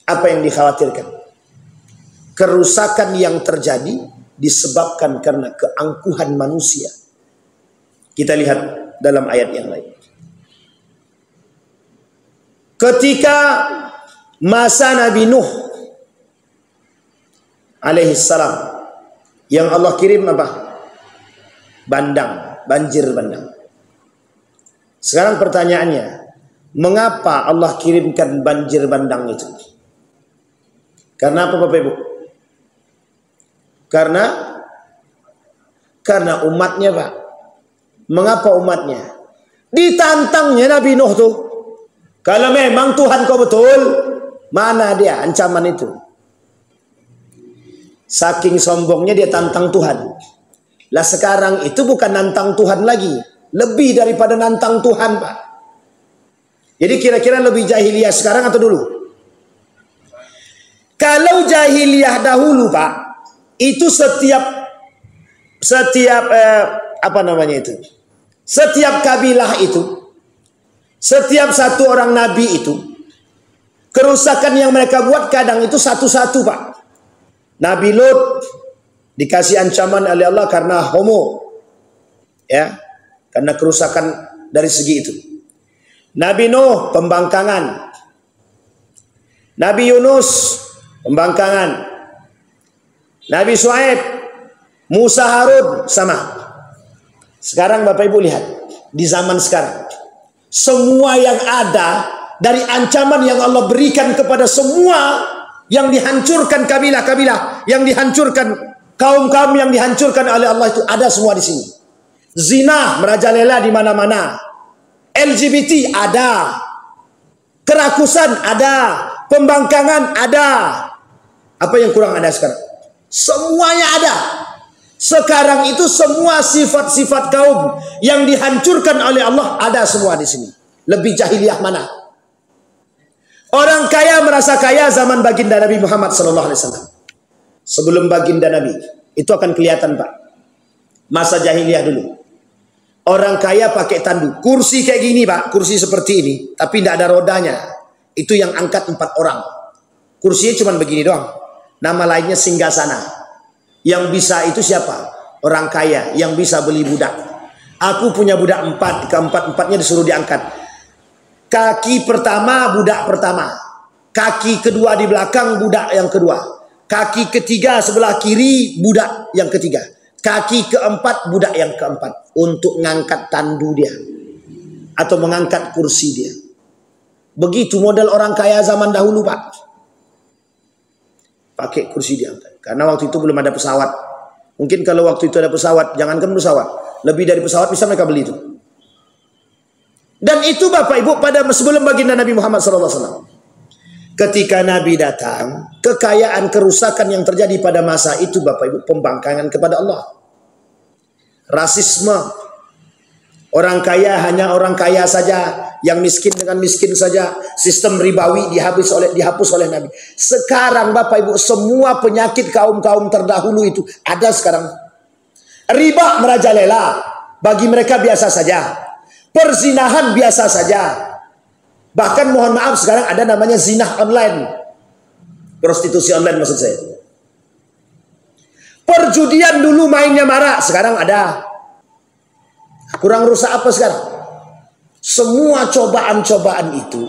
Apa yang dikhawatirkan? Kerusakan yang terjadi disebabkan karena keangkuhan manusia. Kita lihat dalam ayat yang lain. Ketika masa Nabi Nuh alaihissalam, yang Allah kirim apa? Bandang, banjir bandang. Sekarang pertanyaannya, mengapa Allah kirimkan banjir bandang itu? Karena apa Bapak Ibu? Karena umatnya Pak. Mengapa umatnya? Ditantangnya Nabi Nuh tuh. Kalau memang Tuhan kau betul, mana dia ancaman itu? Saking sombongnya dia tantang Tuhan. Lah sekarang itu bukan nantang Tuhan lagi. Lebih daripada nantang Tuhan Pak. Jadi kira-kira lebih jahiliyah sekarang atau dulu? Kalau jahiliyah dahulu Pak, itu setiap apa namanya itu? Setiap kabilah itu, setiap satu orang nabi itu, kerusakan yang mereka buat kadang itu satu-satu Pak. Nabi Lut dikasih ancaman oleh Allah karena homo, ya, karena kerusakan dari segi itu. Nabi Nuh pembangkangan, Nabi Yunus pembangkangan, Nabi Shu'aib, Musa, Harun sama. Sekarang Bapak Ibu lihat di zaman sekarang, semua yang ada dari ancaman yang Allah berikan kepada semua yang dihancurkan kabilah-kabilah, yang dihancurkan kaum-kaum yang dihancurkan oleh Allah itu ada semua di sini. Zina merajalela di mana-mana. LGBT ada. Kerakusan ada. Pembangkangan ada. Apa yang kurang ada sekarang? Semuanya ada. Sekarang itu semua sifat-sifat kaum yang dihancurkan oleh Allah ada semua di sini. Lebih jahiliyah mana? Orang kaya merasa kaya zaman baginda Nabi Muhammad SAW. Sebelum baginda Nabi, itu akan kelihatan Pak. Masa jahiliyah dulu. Orang kaya pakai tandu. Kursi kayak gini Pak, kursi seperti ini, tapi tidak ada rodanya. Itu yang angkat 4 orang. Kursinya cuma begini doang. Nama lainnya singgasana. Yang bisa itu siapa? Orang kaya yang bisa beli budak. Aku punya budak 4, keempat-empatnya disuruh diangkat. Kaki pertama budak pertama, kaki kedua di belakang budak yang kedua, kaki ketiga sebelah kiri budak yang ketiga, kaki keempat budak yang keempat, untuk mengangkat tandu dia atau mengangkat kursi dia. Begitu model orang kaya zaman dahulu Pak. Pakai kursi diangkat. Karena waktu itu belum ada pesawat. Mungkin kalau waktu itu ada pesawat, jangankan pesawat, lebih dari pesawat bisa mereka beli itu. Dan itu Bapak Ibu pada sebelum baginda Nabi Muhammad SAW. Ketika Nabi datang, kekayaan kerusakan yang terjadi pada masa itu Bapak Ibu, pembangkangan kepada Allah. Rasisme. Orang kaya hanya orang kaya saja, yang miskin dengan miskin saja. Sistem ribawi dihapus oleh Nabi. Sekarang Bapak Ibu, semua penyakit kaum-kaum terdahulu itu ada sekarang. Riba merajalela, bagi mereka biasa saja. Perzinahan biasa saja. Bahkan mohon maaf sekarang ada namanya zina online. Prostitusi online maksud saya. Perjudian dulu mainnya marak, sekarang ada. Kurang rusak apa sekarang? Semua cobaan-cobaan itu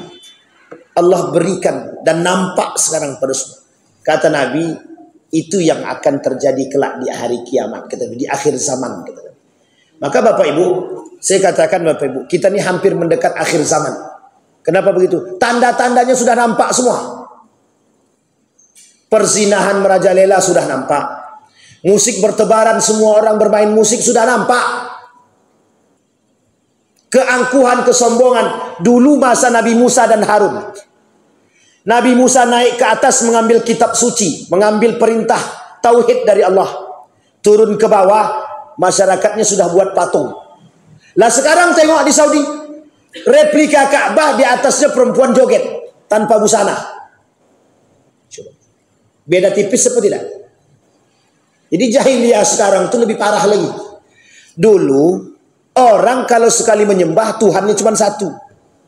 Allah berikan dan nampak sekarang pada semua. Kata Nabi, itu yang akan terjadi kelak di hari kiamat, kata Nabi, di akhir zaman, kata Nabi. Maka Bapak Ibu, saya katakan Bapak Ibu, kita ini hampir mendekat akhir zaman. Kenapa begitu? Tanda-tandanya sudah nampak semua. Perzinahan merajalela sudah nampak. Musik bertebaran, semua orang bermain musik sudah nampak. Keangkuhan, kesombongan. Dulu masa Nabi Musa dan Harun. Nabi Musa naik ke atas mengambil kitab suci, mengambil perintah tauhid dari Allah. Turun ke bawah, masyarakatnya sudah buat patung. Lah sekarang tengok di Saudi, replika Ka'bah, di atasnya perempuan joget tanpa busana. Coba. Beda tipis seperti tidak? Jadi jahiliyah sekarang itu lebih parah lagi. Dulu orang kalau sekali menyembah Tuhannya cuma satu.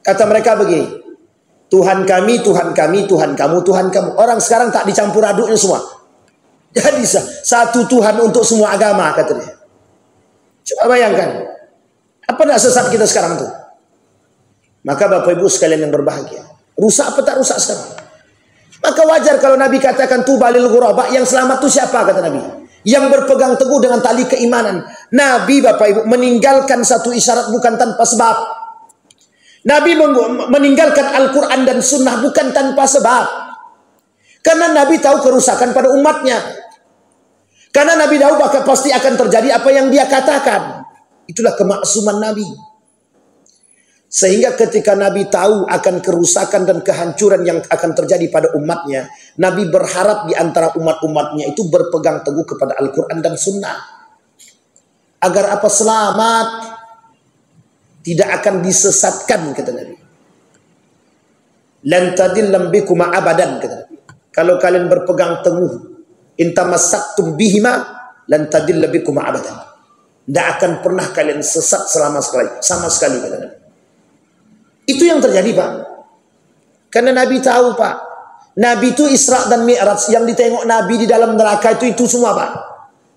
Kata mereka begini, Tuhan kami, Tuhan kami, Tuhan kamu, Tuhan kamu. Orang sekarang tak dicampur aduknya semua. Jadi satu Tuhan untuk semua agama, kata dia. Coba bayangkan. Apa nak sesat kita sekarang tuh? Maka Bapak Ibu sekalian yang berbahagia, rusak apa tak rusak sekarang? Maka wajar kalau Nabi katakan tu balil ghuraba, yang selamat itu siapa, kata Nabi? Yang berpegang teguh dengan tali keimanan. Nabi Bapak Ibu meninggalkan satu isyarat bukan tanpa sebab. Nabi meninggalkan Al-Quran dan Sunnah bukan tanpa sebab. Karena Nabi tahu kerusakan pada umatnya. Karena Nabi tahu bahkan pasti akan terjadi apa yang dia katakan. Itulah kemaksuman Nabi. Sehingga ketika Nabi tahu akan kerusakan dan kehancuran yang akan terjadi pada umatnya, Nabi berharap di antara umat-umatnya itu berpegang teguh kepada Al-Quran dan Sunnah. Agar apa? Selamat. Tidak akan disesatkan, kata Nabi. Lan tadillam bikuma abadan, kata Nabi. Kalau kalian berpegang teguh, intamassaktum bihima lan tadilla bikum abadan. Tidak akan pernah kalian sesat sama sekali. Itu yang terjadi, Pak. Karena Nabi tahu, Pak. Nabi itu Isra dan Mi'raj, yang ditengok Nabi di dalam neraka itu semua, Pak.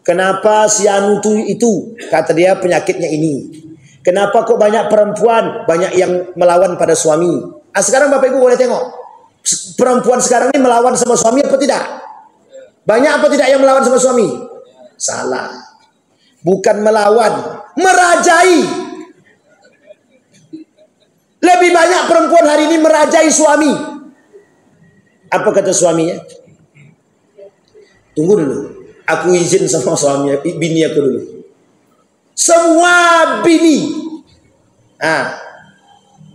Kenapa si anu itu? Kata dia penyakitnya ini. Kenapa kok banyak perempuan, banyak yang melawan pada suami? Sekarang Bapak Ibu boleh tengok. Perempuan sekarang ini melawan sama suami apa tidak? Banyak apa tidak yang melawan sama suami? Salah. Bukan melawan, merajai. Lebih banyak perempuan hari ini merajai suami. Apa kata suaminya? Tunggu dulu, aku izin sama suami, bini aku dulu. Semua bini.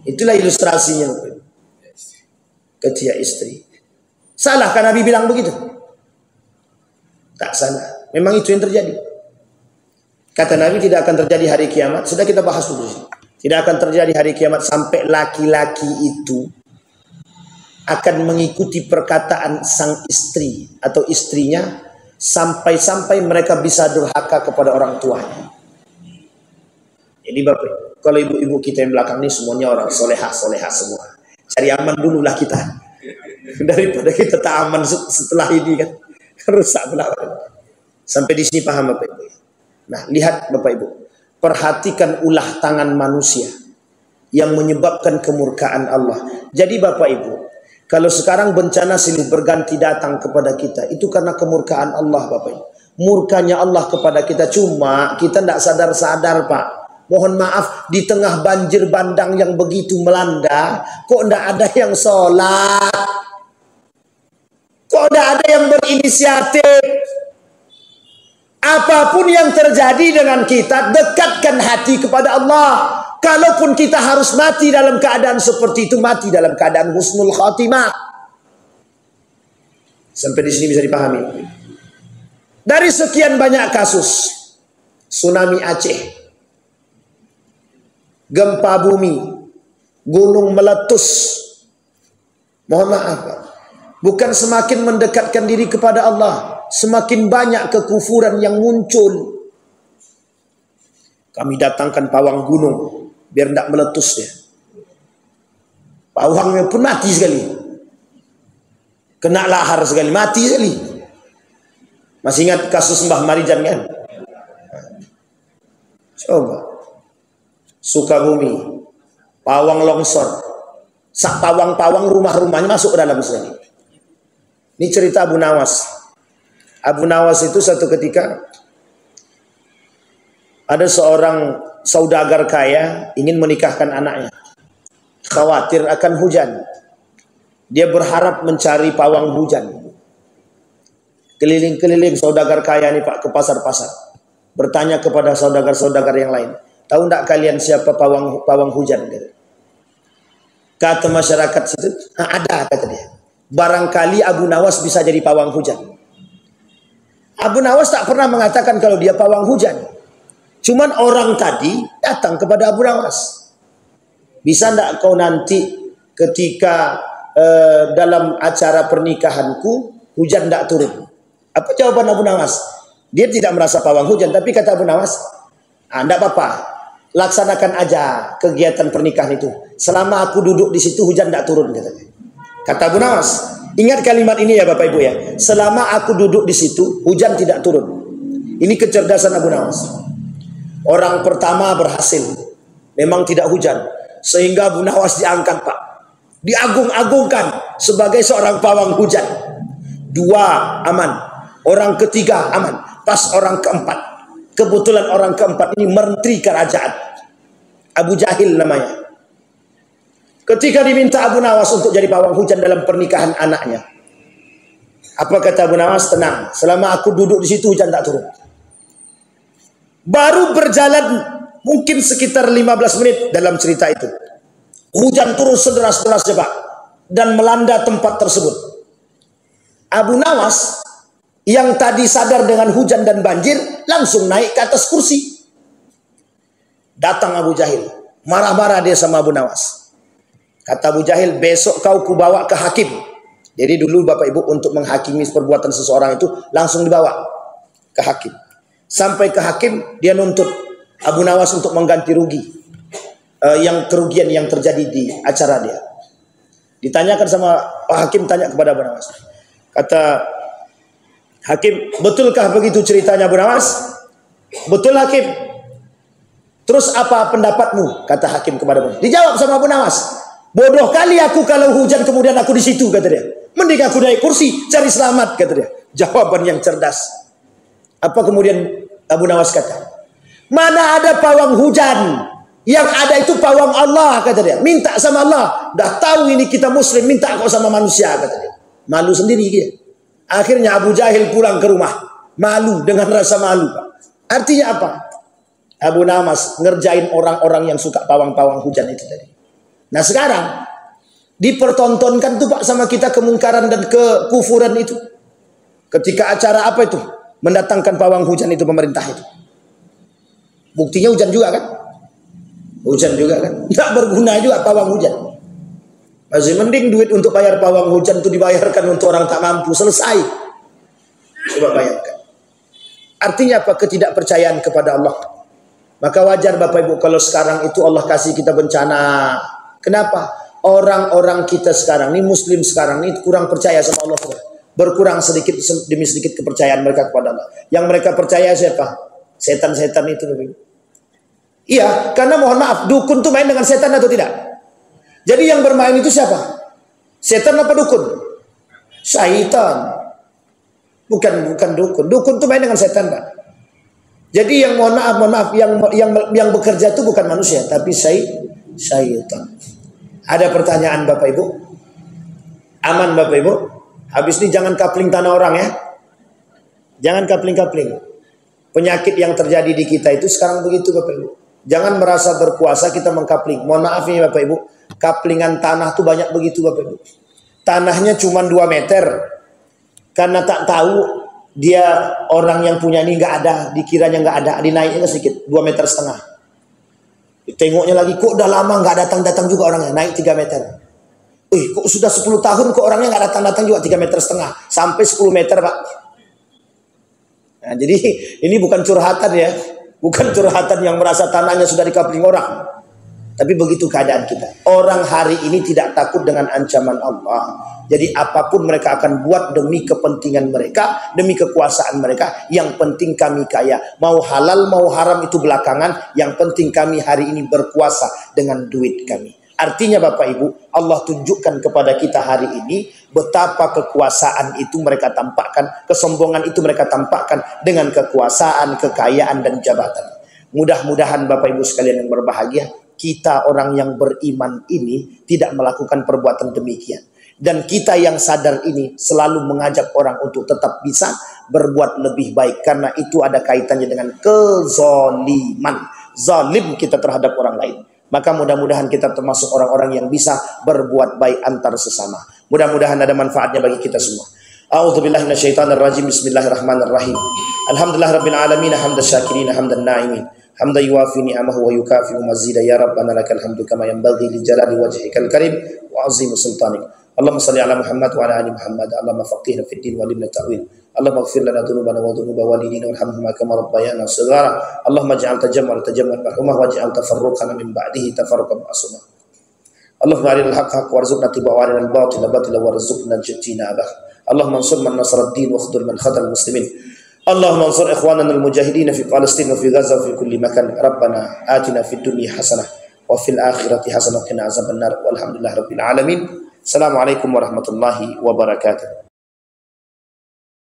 Itulah ilustrasinya. Ketika istri. Salah kan Nabi bilang begitu? Tak salah. Memang itu yang terjadi. Kata Nabi tidak akan terjadi hari kiamat. Sudah kita bahas dulu. Tidak akan terjadi hari kiamat sampai laki-laki itu akan mengikuti perkataan sang istri atau istrinya sampai-sampai mereka bisa durhaka kepada orang tuanya. Jadi Bapak, kalau ibu-ibu kita yang belakang ini semuanya orang soleha semua. Cari aman dululah kita. Daripada kita tak aman setelah ini kan. Rusak belakang. Sampai di sini paham Bapak Ibu. Nah, lihat Bapak Ibu. Perhatikan ulah tangan manusia yang menyebabkan kemurkaan Allah. Jadi Bapak Ibu, kalau sekarang bencana silih berganti datang kepada kita, itu karena kemurkaan Allah Bapak Ibu. Murkanya Allah kepada kita, cuma kita tidak sadar-sadar Pak. Mohon maaf, di tengah banjir bandang yang begitu melanda, kok tidak ada yang sholat? Kok tidak ada yang berinisiatif? Apapun yang terjadi dengan kita, dekatkan hati kepada Allah. Kalaupun kita harus mati dalam keadaan seperti itu, mati dalam keadaan husnul khatimah. Sampai di sini bisa dipahami. Dari sekian banyak kasus, tsunami Aceh, gempa bumi, gunung meletus, mohon maaf, bukan semakin mendekatkan diri kepada Allah, semakin banyak kekufuran yang muncul. Kami datangkan pawang gunung biar tidak meletus ya. Pawangnya pun mati sekali, kena lahar sekali, mati sekali. Masih ingat kasus Mbah Marijan kan? Coba Sukabumi, pawang longsor, sak pawang-pawang rumah-rumahnya masuk ke dalam sekali. Ini cerita Abu Nawas. Abu Nawas itu satu ketika ada seorang saudagar kaya ingin menikahkan anaknya. Khawatir akan hujan. Dia berharap mencari pawang hujan. Keliling-keliling saudagar kaya ini Pak ke pasar-pasar. Bertanya kepada saudagar-saudagar yang lain. Tahu tidak kalian siapa pawang hujan? Kata masyarakat situ, ada kata dia. Barangkali Abu Nawas bisa jadi pawang hujan. Abu Nawas tak pernah mengatakan kalau dia pawang hujan. Cuman orang tadi datang kepada Abu Nawas. Bisa tidak kau nanti ketika dalam acara pernikahanku hujan tidak turun? Apa jawaban Abu Nawas? Dia tidak merasa pawang hujan, tapi kata Abu Nawas, tidak apa-apa, laksanakan aja kegiatan pernikahan itu. Selama aku duduk di situ hujan tidak turun, katanya. Kata Abu Nawas, ingat kalimat ini ya Bapak Ibu ya. Selama aku duduk di situ hujan tidak turun. Ini kecerdasan Abu Nawas. Orang pertama berhasil, memang tidak hujan, sehingga Abu Nawas diangkat Pak, diagung-agungkan sebagai seorang pawang hujan. Dua aman. Orang ketiga aman. Pas orang keempat, kebetulan orang keempat ini menteri kerajaan, Abu Jahil namanya. Ketika diminta Abu Nawas untuk jadi pawang hujan dalam pernikahan anaknya, apa kata Abu Nawas? Tenang, selama aku duduk di situ hujan tak turun. Baru berjalan mungkin sekitar 15 menit dalam cerita itu, hujan turun sederas-derasnya Pak, dan melanda tempat tersebut. Abu Nawas yang tadi sadar dengan hujan dan banjir langsung naik ke atas kursi. Datang Abu Jahil, marah-marah dia sama Abu Nawas. Kata Abu Jahil, besok kau kubawa ke hakim. Jadi dulu Bapak Ibu untuk menghakimi perbuatan seseorang itu langsung dibawa ke hakim. Sampai ke hakim dia nuntut Abu Nawas untuk mengganti rugi yang kerugian yang terjadi di acara dia. Ditanyakan sama Pak Hakim, tanya kepada Abu Nawas. Kata Hakim, betulkah begitu ceritanya Abu Nawas? Betul Hakim. Terus apa pendapatmu? Kata Hakim kepada Abu Nawas. Dijawab sama Abu Nawas. Bodoh kali aku kalau hujan kemudian aku di situ, kata dia. Mending aku naik kursi cari selamat, kata dia. Jawaban yang cerdas. Apa kemudian Abu Nawas kata? Mana ada pawang hujan? Yang ada itu pawang Allah, kata dia. Minta sama Allah. Dah tahu ini kita muslim, minta kau sama manusia, kata dia. Malu sendiri dia. Akhirnya Abu Jahil pulang ke rumah. Malu, dengan rasa malu. Artinya apa? Abu Nawas ngerjain orang-orang yang suka pawang-pawang hujan itu tadi. Nah sekarang dipertontonkan tuh Pak sama kita kemungkaran dan kekufuran itu. Ketika acara apa itu? Mendatangkan pawang hujan itu pemerintah itu. Buktinya hujan juga kan? Hujan juga kan? Tidak berguna juga pawang hujan. Masih mending duit untuk bayar pawang hujan itu dibayarkan untuk orang tak mampu. Selesai. Coba bayangkan. Artinya apa? Ketidakpercayaan kepada Allah. Maka wajar Bapak Ibu kalau sekarang itu Allah kasih kita bencana. Kenapa? Orang-orang kita sekarang ini, muslim sekarang ini kurang percaya sama Allah. Berkurang sedikit demi sedikit kepercayaan mereka kepada Allah. Yang mereka percaya siapa? Setan-setan itu. Iya, karena mohon maaf, dukun tuh main dengan setan atau tidak? Jadi yang bermain itu siapa? Setan apa dukun? Syaitan. Bukan dukun. Dukun tuh main dengan setan, Pak. Jadi yang mohon maaf, yang bekerja itu bukan manusia, tapi syaitan. Ada pertanyaan Bapak Ibu? Aman Bapak Ibu? Habis ini jangan kapling tanah orang ya. Jangan kapling-kapling. Penyakit yang terjadi di kita itu sekarang begitu Bapak Ibu. Jangan merasa berkuasa kita mengkapling. Mohon maaf ini Bapak Ibu. Kaplingan tanah tuh banyak begitu Bapak Ibu. Tanahnya cuma 2 meter. Karena tak tahu dia orang yang punya ini nggak ada. Dikiranya nggak ada. Dinaiknya sedikit. 2,5 meter. Tengoknya lagi kok udah lama nggak datang-datang juga orangnya. Naik 3 meter. Kok sudah 10 tahun kok orangnya nggak datang-datang juga 3,5 meter. Sampai 10 meter Pak. Nah, jadi ini bukan curhatan ya. Bukan curhatan yang merasa tanahnya sudah dikapling orang. Tapi begitu keadaan kita. Orang hari ini tidak takut dengan ancaman Allah. Jadi apapun mereka akan buat demi kepentingan mereka. Demi kekuasaan mereka. Yang penting kami kaya. Mau halal mau haram itu belakangan. Yang penting kami hari ini berkuasa dengan duit kami. Artinya Bapak Ibu, Allah tunjukkan kepada kita hari ini betapa kekuasaan itu mereka tampakkan, kesombongan itu mereka tampakkan dengan kekuasaan, kekayaan dan jabatan. Mudah-mudahan Bapak Ibu sekalian yang berbahagia, kita orang yang beriman ini tidak melakukan perbuatan demikian. Dan kita yang sadar ini selalu mengajak orang untuk tetap bisa berbuat lebih baik. Karena itu ada kaitannya dengan kezaliman. Zalim kita terhadap orang lain. Maka mudah-mudahan kita termasuk orang-orang yang bisa berbuat baik antar sesama. Mudah-mudahan ada manfaatnya bagi kita semua. A'udzubillahi minasyaitonirrajim. Bismillahirrahmanirrahim. Alhamdulillahirabbil alamin, hamdan syakirin, hamdan na'imin. Hamdan yuwafi ni'amahu wa yukafi'u mazida. Ya Rabbana lakal hamdu kama yanbaghi li jalali wajhikal karim wa 'azimi sultanik. Allahumma salli ala Muhammad wa ala ali Muhammad. Allahumma faqihna fid din wa limna ta'wil. Allahumma ighfir lana dhunubana wa dhunuba walidina warhamhuma kama rabbayana shighara. Allahumma ij'al tajammu'an marhumah waj'al tafarruqana min ba'dihi tafarruqan ma'suma. Allahumma arinal haqqa haqqa warzuqna tibaa wa arinal batila batila warzuqna ijtinabah. Allahumma ansur man nasara ad-din wa khudhul man khadhal muslimin. Allahumma ansur ikhwanana al-mujahidin fi Palestin wa fi Gaza wa fi kulli makan. Rabbana atina fid dunya hasanah wa fil akhirati hasanah wa qina azabannar. Walhamdulillahirabbil alamin. Assalamualaikum warahmatullahi wabarakatuh.